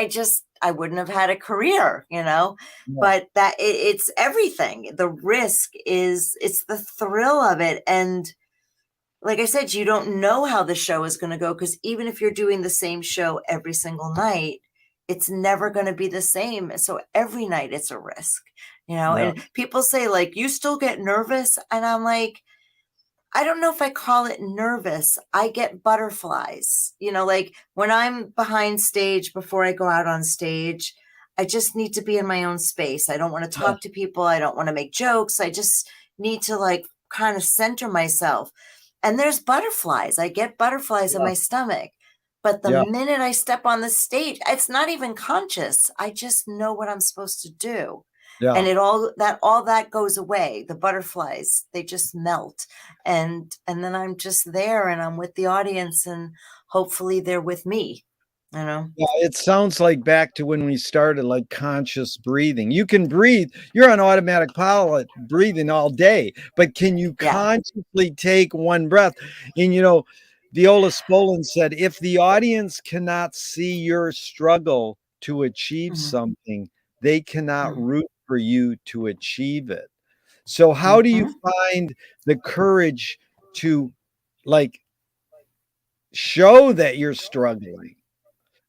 I wouldn't have had a career, Yeah. but it's everything. The risk it's the thrill of it. And like I said, you don't know how the show is going to go, because even if you're doing the same show every single night, it's never going to be the same. So every night it's a risk, Yeah. and people say, like, you still get nervous. And I'm like, I don't know if I call it nervous. I get butterflies, like when I'm behind stage before I go out on stage, I just need to be in my own space. I don't want to Yeah. talk to people. I don't want to make jokes. I just need to like kind of center myself. And there's butterflies. I get butterflies in Yeah. my stomach. But the Yeah. minute I step on the stage, it's not even conscious. I just know what I'm supposed to do. And Yeah. all that goes away. The butterflies, they just melt. And then I'm just there and I'm with the audience, and hopefully they're with me, you know. Yeah, it sounds like back to when we started, like conscious breathing. You can breathe, you're on automatic pilot breathing all day, but can you Yeah. consciously take one breath? And Viola Spolin said, if the audience cannot see your struggle to achieve Mhm. something, they cannot Mhm. root for you to achieve it. So, how do you Mhm. find the courage to like show that you're struggling?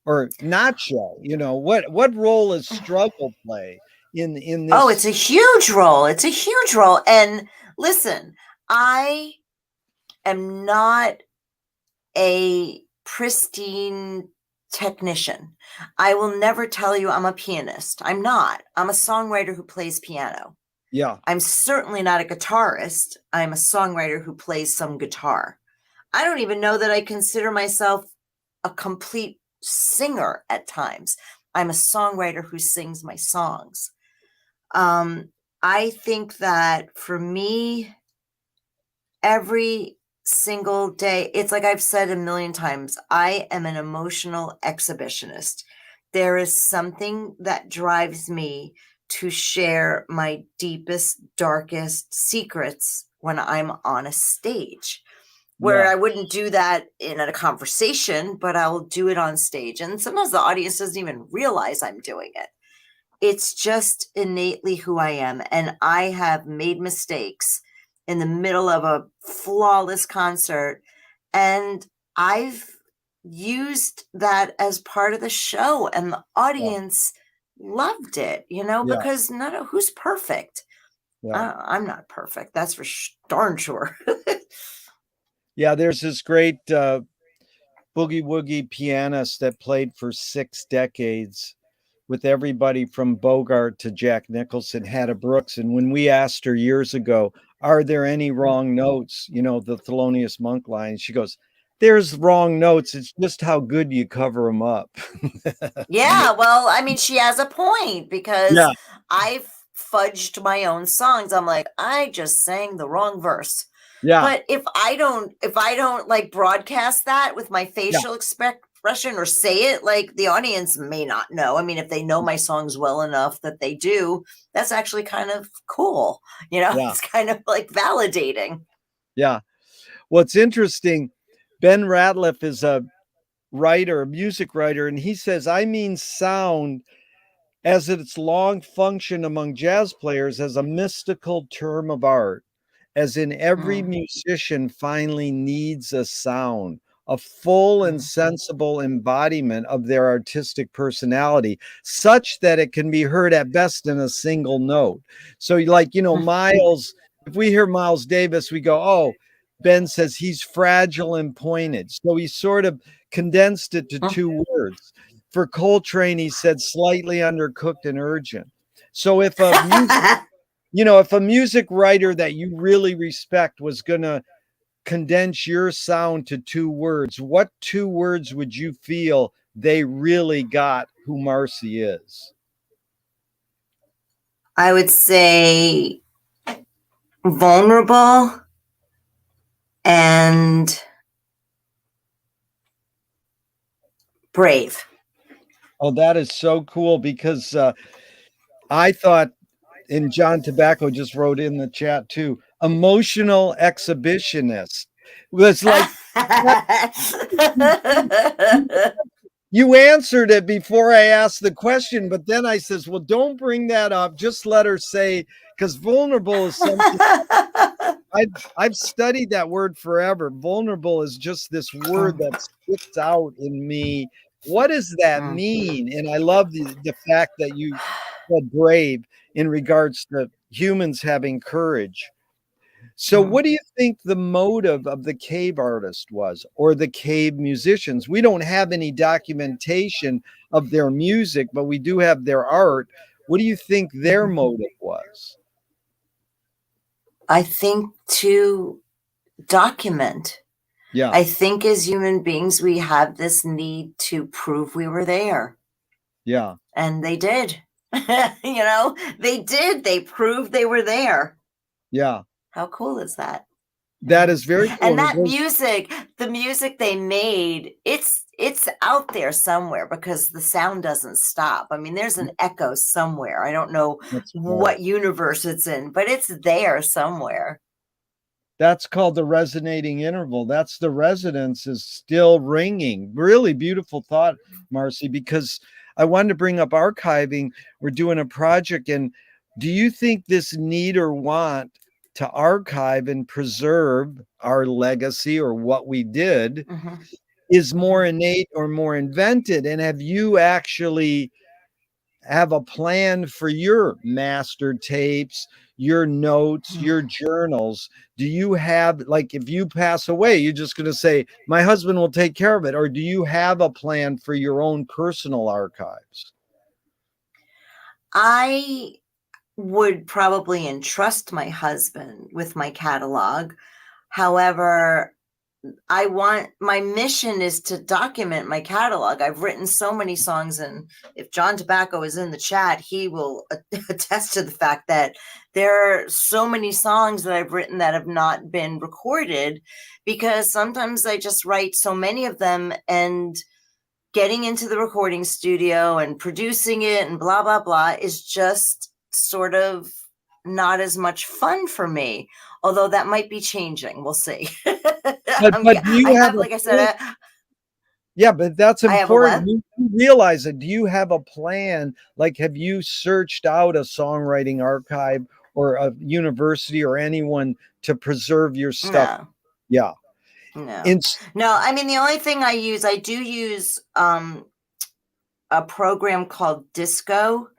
Or not show, what role does struggle play in Oh, this? it's a huge role. It's a huge role. And listen, I am not a pristine technician. I will never tell you I'm a pianist. I'm not. I'm a songwriter who plays piano. Yeah. I'm certainly not a guitarist. I'm a songwriter who plays some guitar. I don't even know that I consider myself a complete singer at times. I'm a songwriter who sings my songs. Um, I think that for me, every single day, it's like I've said a million times, I am an emotional exhibitionist. There is something that drives me to share my deepest, darkest secrets when I'm on a stage, where Yeah. I wouldn't do that in a conversation, but I'll do it on stage. And sometimes the audience doesn't even realize I'm doing it. It's just innately who I am. And I have made mistakes in the middle of a flawless concert. And I've used that as part of the show. And the Yeah. audience loved it, Yeah. because who's perfect? Yeah. I'm not perfect. That's for darn sure. Yeah, there's this great boogie woogie pianist that played for 6 decades with everybody from Bogart to Jack Nicholson, Hannah Brooks. And when we asked her years ago, are there any wrong notes? The Thelonious Monk line, she goes, there's wrong notes. It's just how good you cover them up. Yeah, well, I mean, she has a point because Yeah. I've fudged my own songs. I'm like, I just sang the wrong verse. Yeah. But if I don't like broadcast that with my Yeah. facial expression or say it, like the audience may not know. I mean, if they know my songs well enough that they do, that's actually kind of cool. Yeah. It's kind of like validating. Yeah. What's interesting, Ben Ratliff is a writer, a music writer, and he says, I mean sound as its long function among jazz players as a mystical term of art, as in every musician finally needs a sound, a full and sensible embodiment of their artistic personality, such that it can be heard at best in a single note. So, like, Miles, if we hear Miles Davis, we go, oh, Ben says he's fragile and pointed. So he sort of condensed it to 2 words. For Coltrane, he said slightly undercooked and urgent. So if a music writer that you really respect was going to condense your sound to 2 words, what 2 words would you feel they really got who Marci is? I would say vulnerable and brave. Oh, that is so cool because I thought, and John Tobacco just wrote in the chat too, emotional exhibitionist. Was like you answered it before I asked the question, but then I says, well, don't bring that up. Just let her say, because vulnerable is something I've studied that word forever. Vulnerable is just this word that sticks out in me. What does that mean? And I love the fact that you said brave in regards to humans having courage. So, what do you think the motive of the cave artist was, or the cave musicians? We don't have any documentation of their music, but we do have their art. What do you think their motive was? I think to document. Yeah. I think as human beings, we have this need to prove we were there. Yeah. And they did. They did. They proved they were there. Yeah. How cool is that? That is very cool. And that music, the music they made, it's out there somewhere because the sound doesn't stop. I mean, there's an echo somewhere. I don't know what universe it's in, but it's there somewhere. That's called the resonating interval. That's the resonance is still ringing. Really beautiful thought, Marci, because I wanted to bring up archiving. We're doing a project, and do you think this need or want to archive and preserve our legacy or what we did is more innate or more invented? And have you actually have a plan for your master tapes, your notes, your journals? Do you have, like, if you pass away, you're just going to say, my husband will take care of it? Or do you have a plan for your own personal archives? I would probably entrust my husband with my catalog. However, my mission is to document my catalog. I've written so many songs, and if John Tobacco is in the chat, he will attest to the fact that there are so many songs that I've written that have not been recorded, because sometimes I just write so many of them, and getting into the recording studio and producing it and blah, blah, blah is just sort of not as much fun for me. Although that might be changing. We'll see. But you have, like I said, yeah, but that's important. You realize it. Do you have a plan? Like, have you searched out a songwriting archive or a university or anyone to preserve your stuff? No. Yeah. No. I mean, the only thing I do use a program called Disco.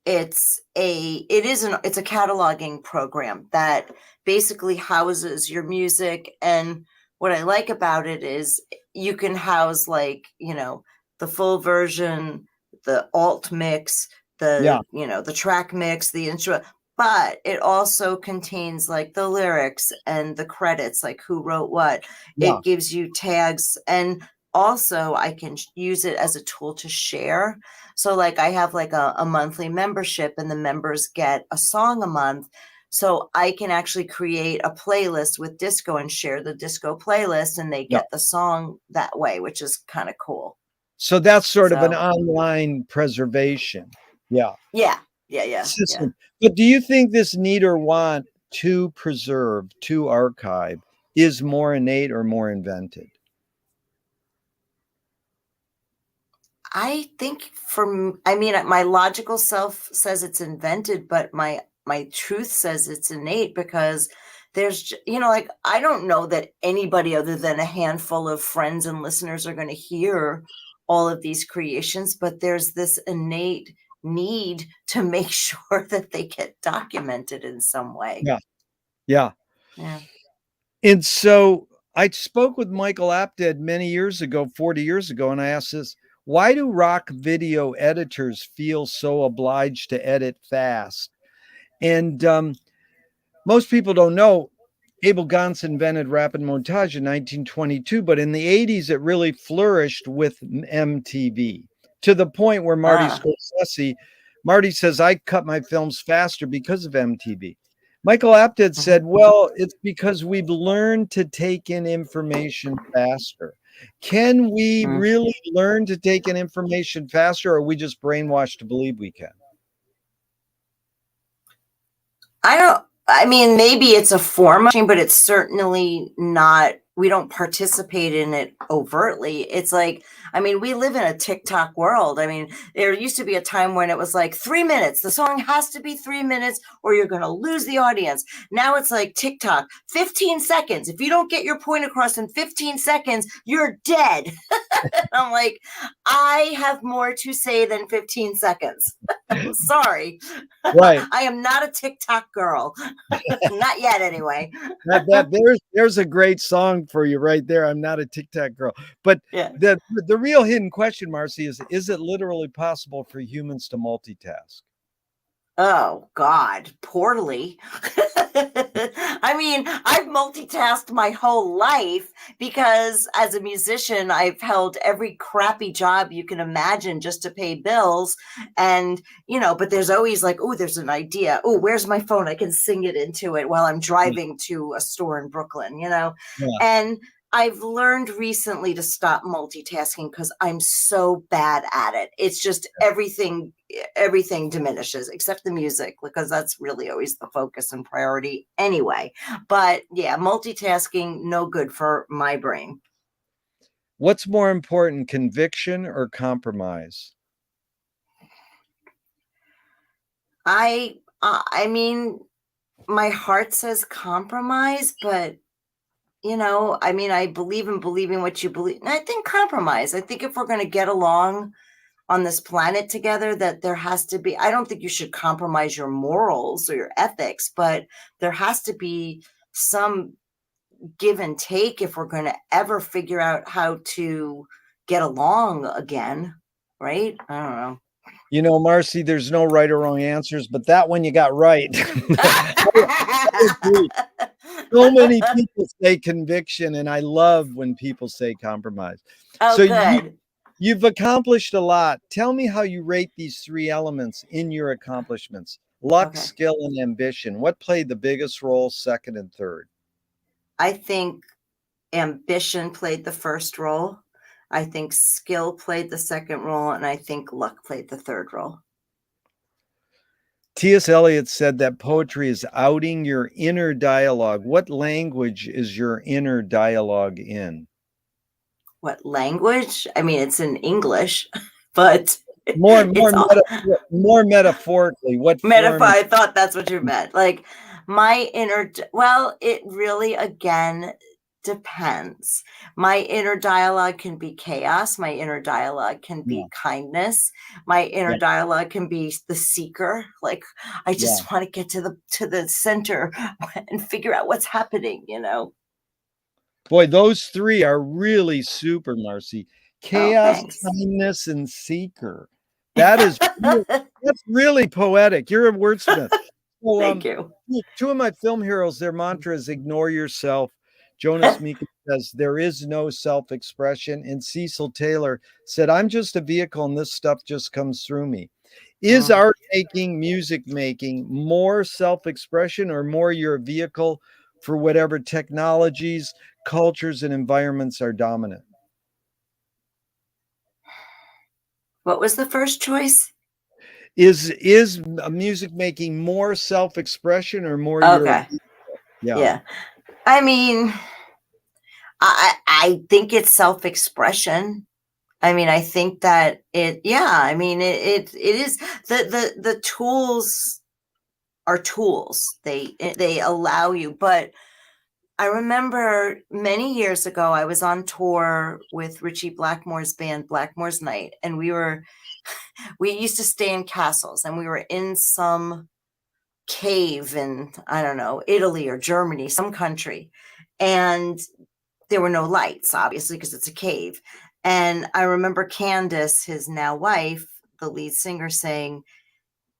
It's a cataloging program that basically houses your music. And what I like about it is you can house like, the full version, the alt mix, Yeah. the track mix, the instrument, but it also contains like the lyrics and the credits, like who wrote what. Yeah. It gives you tags, and also I can use it as a tool to share. So like I have like a monthly membership, and the members get a song a month. So I can actually create a playlist with disco and share the disco playlist, and they Yeah. get the song that way, which is kind of cool. So that's sort of an So online preservation. Yeah. yeah, yeah. System. But do you think this need or want to preserve, to archive, is more innate or more invented? I think my logical self says it's invented, but my truth says it's innate, because there's, like, I don't know that anybody other than a handful of friends and listeners are going to hear all of these creations, but there's this innate need to make sure that they get documented in some way. Yeah. Yeah. Yeah. And so I spoke with Michael Apted many years ago, 40 years ago, and I asked this: why do rock video editors feel so obliged to edit fast? And most people don't know Abel Gance invented rapid montage in 1922, but in the 80s, it really flourished with MTV, to the point where Marty says, I cut my films faster because of MTV. Michael Apted said, well, it's because we've learned to take in information faster. Can we really learn to take in information faster, or are we just brainwashed to believe we can? Maybe it's a form of change, but it's certainly not, we don't participate in it overtly. It's like, we live in a TikTok world. There used to be a time when it was like 3 minutes. The song has to be 3 minutes or you're going to lose the audience. Now it's like TikTok, 15 seconds. If you don't get your point across in 15 seconds, you're dead. I'm like, I have more to say than 15 seconds. I'm sorry. Right. I am not a TikTok girl. Not yet, anyway. There's a great song for you right there. I'm not a TikTok girl. But yeah. the real hidden question, Marci, is it literally possible for humans to multitask? Oh, God, poorly. I've multitasked my whole life because as a musician, I've held every crappy job you can imagine just to pay bills. And, but there's always like, oh, there's an idea. Oh, where's my phone? I can sing it into it while I'm driving to a store in Brooklyn, Yeah. And I've learned recently to stop multitasking because I'm so bad at it. It's just everything diminishes except the music, because that's really always the focus and priority anyway. But yeah, multitasking, no good for my brain. What's more important, conviction or compromise? My heart says compromise, but I believe in believing what you believe. And I think compromise. I think if we're going to get along on this planet together, that there has to be, I don't think you should compromise your morals or your ethics, but there has to be some give and take if we're going to ever figure out how to get along again. Right? I don't know. Marci, there's no right or wrong answers, but that one you got right. So many people say conviction, and I love when people say compromise. Oh, so good. You've accomplished a lot. Tell me how you rate these three elements in your accomplishments: luck, skill, and ambition. What played the biggest role, second and third? I think ambition played the first role. I think skill played the second role, and I think luck played the third role. T.S. Eliot said that poetry is outing your inner dialogue. What language is your inner dialogue in? What language? It's in English, but more metaphorically. What metaphor? I thought that's what you meant. Like my inner. Well, it really again depends. My inner dialogue can be chaos. My inner dialogue can be kindness. My inner dialogue can be the seeker. Like I just want to get to the center and figure out what's happening. Boy, those three are really super, Marci. Oh, Chaos, thanks. kindness, and seeker. That is that's really poetic. You're a wordsmith. So, Thank you. two of my film heroes, their mantra is "Ignore yourself." Jonas Meeks says there is no self-expression, and Cecil Taylor said, "I'm just a vehicle, and this stuff just comes through me." Is Mm. art making, music making more self-expression, or more your vehicle for whatever technologies, cultures, and environments are dominant? What was the first choice? Is music making more self-expression or more your Okay. vehicle? Yeah, Yeah. I mean, I think it's self-expression. I mean, I think that yeah, I mean, it is the tools are tools. They allow you, but I remember many years ago, I was on tour with Richie Blackmore's band, Blackmore's Night, and we used to stay in castles, and we were in some cave in, I don't know, Italy or Germany, some country. And there were no lights, obviously, because it's a cave. And I remember Candace, his now wife, the lead singer, saying,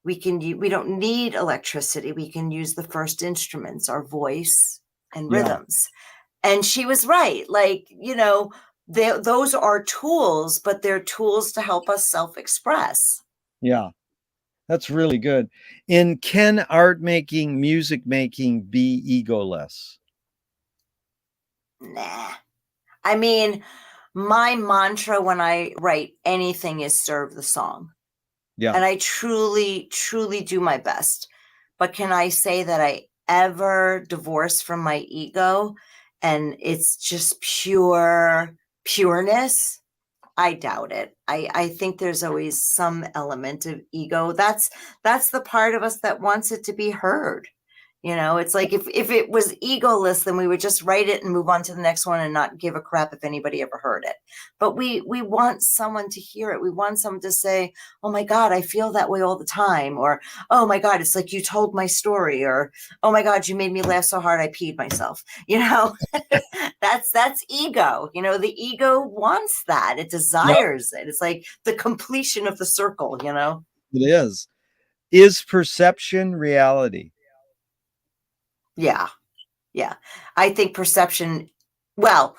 we don't need electricity. We can use the first instruments, our voice and yeah, rhythms. And she was right. Like, those are tools, but they're tools to help us self-express. yeah. That's really good. And can art making, music making be egoless? Nah. I mean, my mantra when I write anything is serve the song. Yeah, And I truly, truly do my best. But can I say that I ever divorce from my ego and it's just pure pureness? I doubt it. I think there's always some element of ego. That's the part of us that wants it to be heard. It's like if it was egoless, then we would just write it and move on to the next one and not give a crap if anybody ever heard it. But we want someone to hear it. We want someone to say, "Oh my God, I feel that way all the time," or "Oh my God, it's like you told my story," or "Oh my God, you made me laugh so hard I peed myself." That's ego. The ego wants that. It yeah, desires it. It's like the completion of the circle. it is. Is perception reality? Yeah. Yeah. I think perception, well,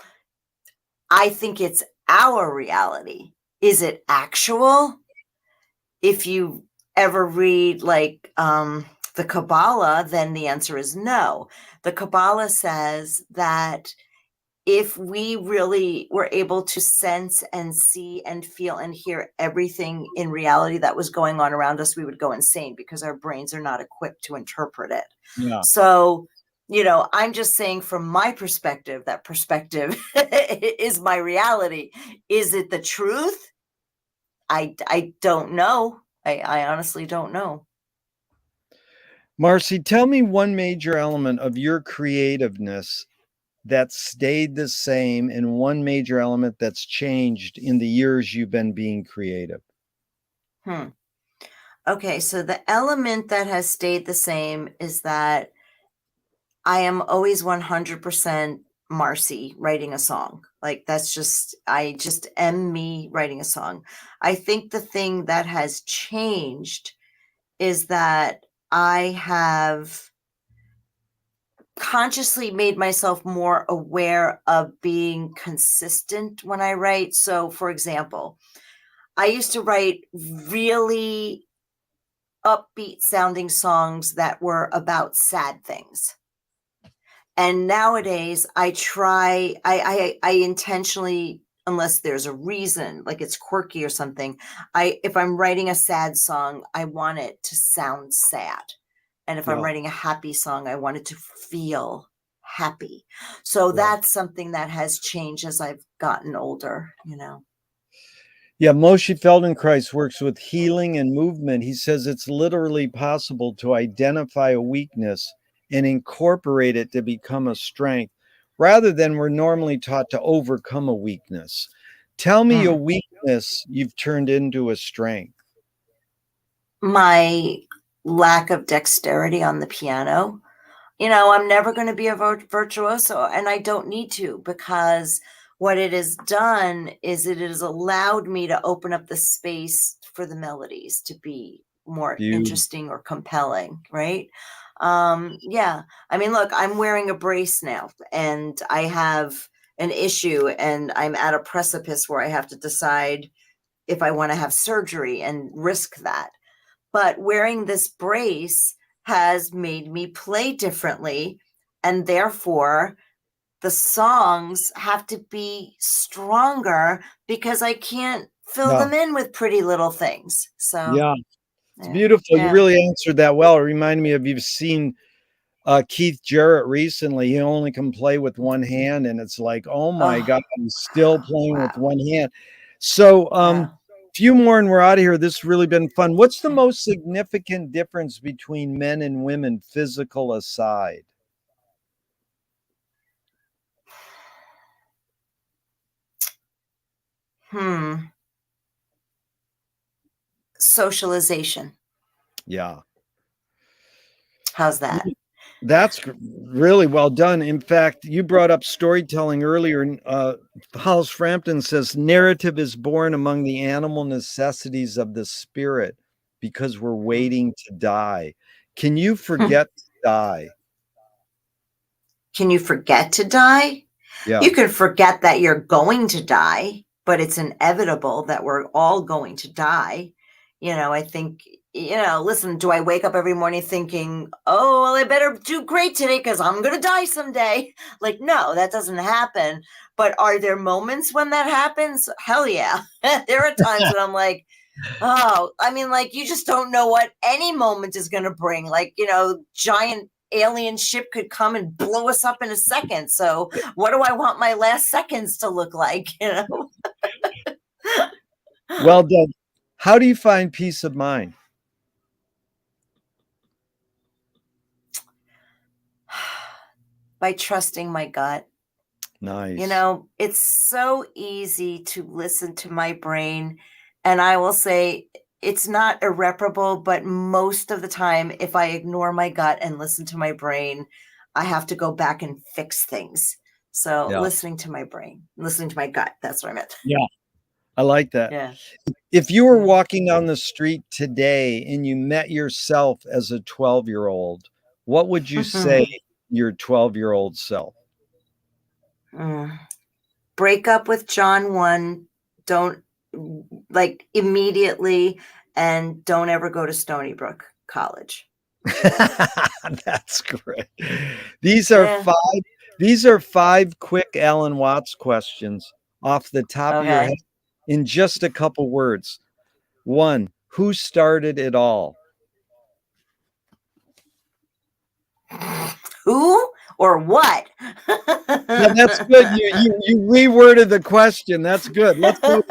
I think it's our reality. Is it actual? If you ever read like the Kabbalah, then the answer is no. The Kabbalah says that if we really were able to sense and see and feel and hear everything in reality that was going on around us, we would go insane because our brains are not equipped to interpret it. Yeah. So, I'm just saying from my perspective, that perspective is my reality. Is it the truth? I don't know. I honestly don't know. Marci, tell me one major element of your creativeness that stayed the same and one major element that's changed in the years you've been being creative. Hmm. Okay, so the element that has stayed the same is that I am always 100% Marci writing a song. Like I just am me writing a song. I think the thing that has changed is that I have consciously made myself more aware of being consistent when I write. So, for example, I used to write really upbeat sounding songs that were about sad things. And nowadays I intentionally, unless there's a reason, like it's quirky or something, if I'm writing a sad song, I want it to sound sad. And if I'm Yeah. writing a happy song, I want it to feel happy. So Yeah. that's something that has changed as I've gotten older. Yeah, Moshe Feldenkrais works with healing and movement. He says it's literally possible to identify a weakness and incorporate it to become a strength rather than we're normally taught to overcome a weakness. Tell me a Mm. weakness you've turned into a strength. My lack of dexterity on the piano. I'm never going to be a virtuoso, and I don't need to, because what it has done is it has allowed me to open up the space for the melodies to be more Beautiful. interesting or compelling, right? Yeah. I mean, look, I'm wearing a brace now, and I have an issue, and I'm at a precipice where I have to decide if I want to have surgery and risk that. But wearing this brace has made me play differently, and therefore the songs have to be stronger because I can't fill Yeah. them in with pretty little things. So, Yeah. It's yeah, beautiful. You yeah. really answered that well. It reminded me of, you've seen Keith Jarrett recently. He only can play with one hand, and it's like, oh my Oh, God, he's still playing with wow. one hand. So, Wow. few more and we're out of here. This has really been fun. What's the most significant difference between men and women, physical aside? Socialization. Yeah. How's that? That's really well done. In fact, you brought up storytelling earlier. And Hollis Frampton says narrative is born among the animal necessities of the spirit because we're waiting to die. Can you forget to die? Can you forget to die? Yeah. You can forget that you're going to die, but it's inevitable that we're all going to die. I think, listen, do I wake up every morning thinking, oh, well, I better do great today because I'm going to die someday? Like, no, that doesn't happen. But are there moments when that happens? Hell yeah. There are times when I'm like, oh, I mean, like, you just don't know what any moment is going to bring. Like, giant alien ship could come and blow us up in a second. So, what do I want my last seconds to look like? Well done. How do you find peace of mind? By trusting my gut. Nice. It's so easy to listen to my brain. And I will say it's not irreparable, but most of the time, if I ignore my gut and listen to my brain, I have to go back and fix things. So Yeah. listening to my brain, listening to my gut, that's what I meant. Yeah. I like that. Yeah. If you were Yeah. walking down the street today and you met yourself as a 12-year-old, what would you say to your 12-year-old self? Break up with John 1. Don't, like, immediately, and don't ever go to Stony Brook College. That's great. These are Yeah. five these are five quick Alan Watts questions off the top of your head Okay. in just a couple words. One, who started it all? Who or what? Yeah, that's good. You reworded the question. That's good. Let's go.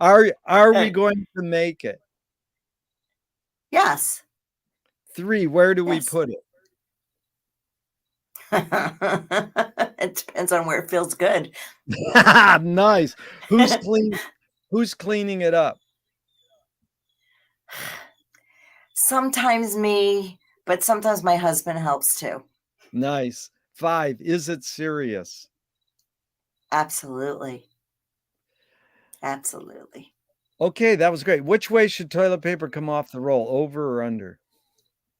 Are we going to make it? Yes. Three, where do we Yes. put it? It depends on where it feels good. Nice. Who's cleaning it up? Sometimes me, but sometimes my husband helps too. Nice. Five, is it serious? Absolutely. Absolutely. Okay, that was great. Which way should toilet paper come off the roll, over or under?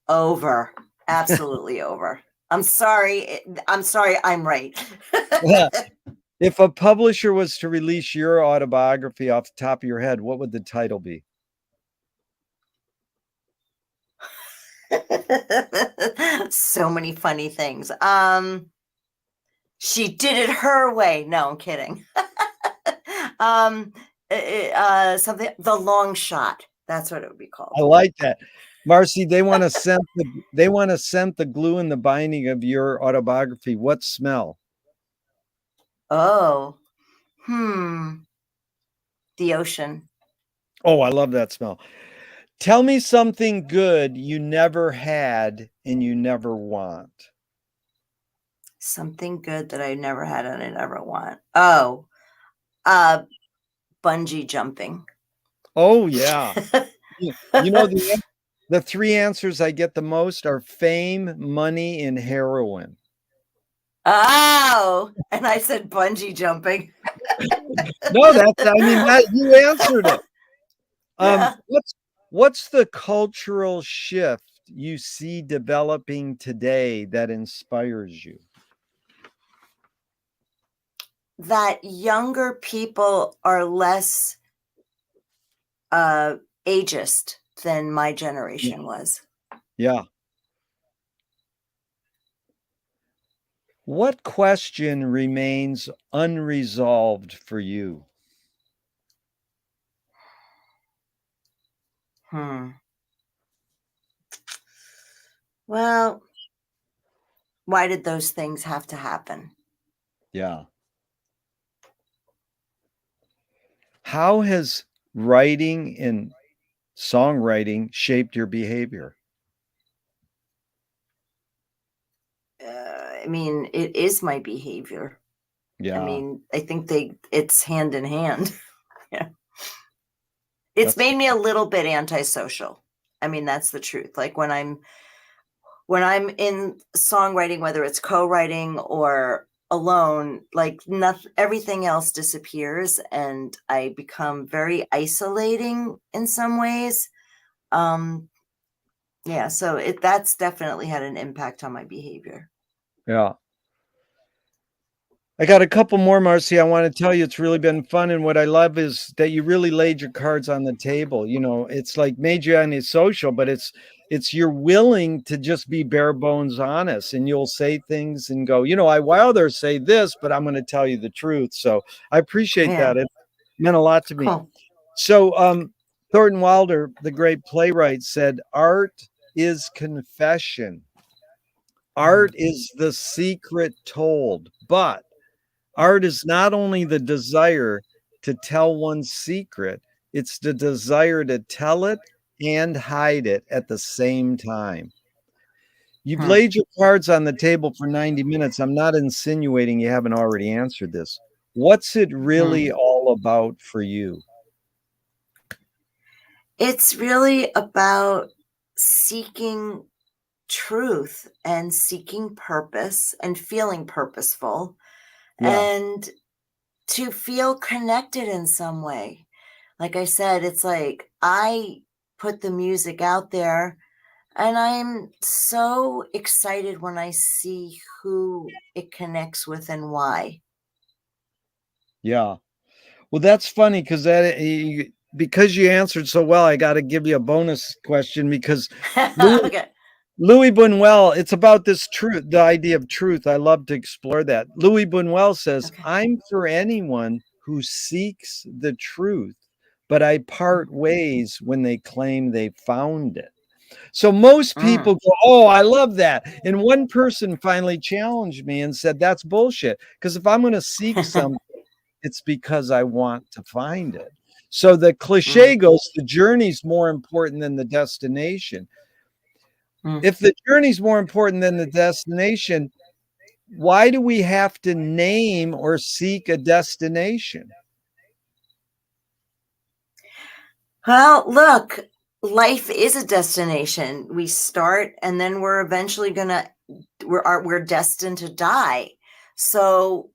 Over. Absolutely over. I'm sorry. I'm right. If a publisher was to release your autobiography off the top of your head, what would the title be? So many funny things. She did it her way. No, I'm kidding. um, something, The Long Shot. That's what it would be called. I like that. Marci, they want to scent the glue in the binding of your autobiography. What smell? Oh, the ocean. Oh, I love that smell. Tell me something good you never had and you never want. Something good that I never had and I never want. Oh, uh, bungee jumping. Oh yeah. You know the The three answers I get the most are fame, money, and heroin. Oh, and I said bungee jumping. No, that you answered it. What's the cultural shift you see developing today that inspires you? That younger people are less ageist than my generation was. Yeah. What question remains unresolved for you? Well, why did those things have to happen? Yeah. How has writing and songwriting shaped your behavior? I mean, it is my behavior. I Yeah. mean, I think it's hand in hand. Yeah. It's That's made me a little bit antisocial. I mean, that's the truth. Like when I'm in songwriting, whether it's co-writing or alone, like nothing, everything else disappears, and I become very isolating in some ways. Yeah, so that's definitely had an impact on my behavior. yeah. I got a couple more, Marci. I want to tell you it's really been fun. And what I love is that you really laid your cards on the table. You know, it's like made you antisocial, but it's you're willing to just be bare bones honest, and you'll say things and go, I wilder say this, but I'm going to tell you the truth. So I appreciate Yeah, that. It meant a lot to me. cool. So Thornton Wilder, the great playwright, said, "Art is confession. Art is the secret told, but art is not only the desire to tell one's secret, it's the desire to tell it and hide it at the same time." You've laid your cards on the table for 90 minutes. I'm not insinuating you haven't already answered this. What's it really all about for you? It's really about seeking truth and seeking purpose and feeling purposeful Yeah, and to feel connected in some way. Like I said, it's like I put the music out there and I'm so excited when I see who it connects with and why. yeah. Well, that's funny because you answered so well. I got to give you a bonus question because Louis Okay. Louis Buñuel, it's about this truth, the idea of truth. I love to explore that. Louis Buñuel says, Okay. "I'm for anyone who seeks the truth, but I part ways when they claim they found it." So most people go, "Oh, I love that." And one person finally challenged me and said, "That's bullshit. Because if I'm going to seek something, it's because I want to find it." So the cliche goes, the journey's more important than the destination. If the journey's more important than the destination, why do we have to name or seek a destination? Well, look, life is a destination. We start and then we're eventually gonna we're destined to die. So,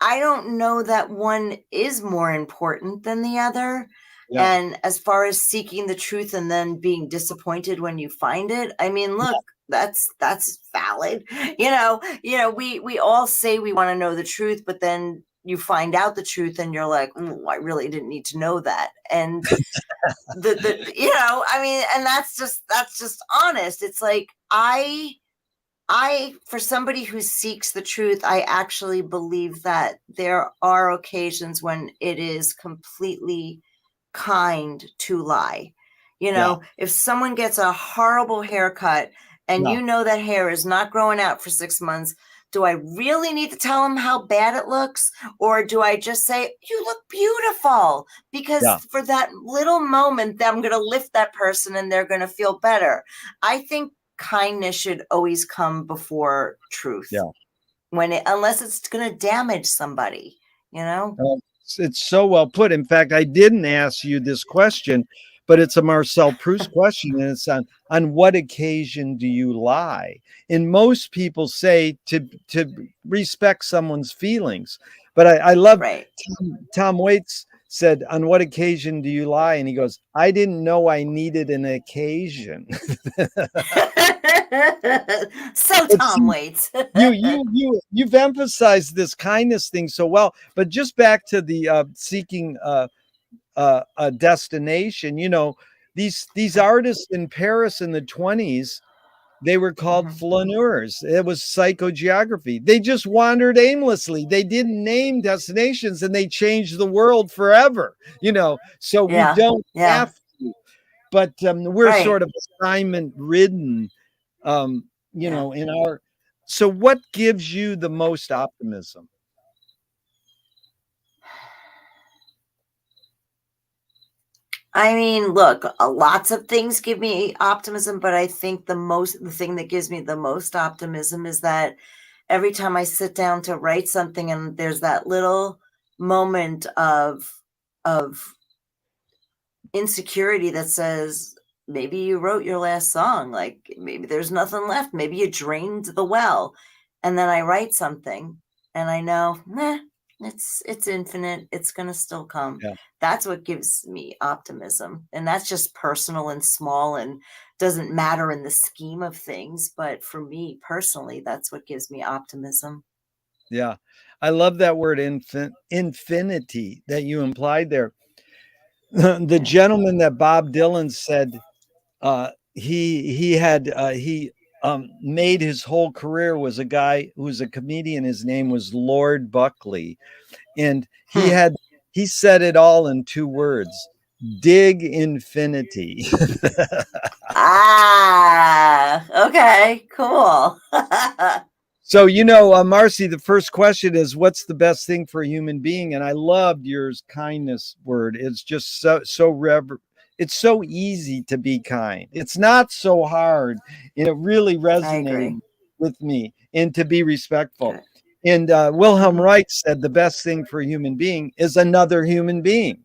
I don't know that one is more important than the other. Yeah, And as far as seeking the truth and then being disappointed when you find it, I mean, look, that's valid. We all say we want to know the truth, but then you find out the truth and you're like, I really didn't need to know that. And I mean, and that's just honest. It's like for somebody who seeks the truth, I actually believe that there are occasions when it is completely kind to lie. yeah, If someone gets a horrible haircut and yeah, that hair is not growing out for 6 months, do I really need to tell them how bad it looks? Or do I just say, you look beautiful? Because yeah, for that little moment, I'm going to lift that person and they're going to feel better. I think kindness should always come before truth yeah. unless it's going to damage somebody. It's so well put. In fact, I didn't ask you this question, but it's a Marcel Proust question, and it's on what occasion do you lie? And most people say to respect someone's feelings. But I love Right. Tom Waits said, "On what occasion do you lie?" And he goes, "I didn't know I needed an occasion." So But Tom see, Waits. you've emphasized this kindness thing so well. But just back to the seeking a destination. These artists in Paris in the 20s, they were called Mhm. flaneurs. It was psychogeography. They just wandered aimlessly. They didn't name destinations, and they changed the world forever. So we Yeah. don't Yeah. have to. But we're Right. sort of assignment ridden, Yeah. in our. So, what gives you the most optimism? I mean, look, lots of things give me optimism, but I think the thing that gives me the most optimism is that every time I sit down to write something and there's that little moment of insecurity that says, maybe you wrote your last song, like maybe there's nothing left, maybe you drained the well. And then I write something and I know, it's infinite, it's gonna still come. Yeah, That's what gives me optimism. And that's just personal and small and doesn't matter in the scheme of things. But for me personally, that's what gives me optimism. yeah. I love that word infinity that you implied there. The Yeah. gentleman that Bob Dylan said he made his whole career was a guy who was a comedian. His name was Lord Buckley, and Hmm. he said it all in two words: dig infinity. Ah, okay, cool. So, Marci, the first question is, what's the best thing for a human being? And I loved your kindness word. It's just it's so easy to be kind. It's not so hard. And it really I agree. resonated with me, and to be respectful. Good. And Wilhelm Hmm. Reich said the best thing for a human being is another human being.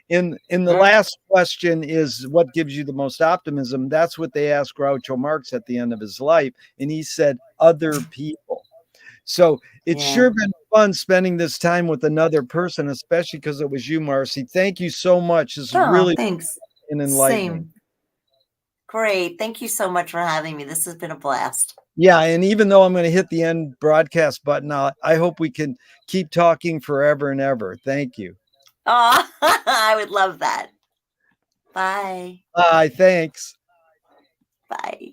In the Hmm. last question is what gives you the most optimism? That's what they asked Groucho Marx at the end of his life, and he said other people. So it's Yeah. sure been fun spending this time with another person, especially because it was you, Marci. Thank you so much. This is Oh, really thanks. enlightening. Same. Great. Thank you so much for having me. This has been a blast. Yeah, and even though I'm going to hit the end broadcast button, I hope we can keep talking forever and ever. Thank you. Oh, I would love that. Bye. Bye. Thanks. Bye.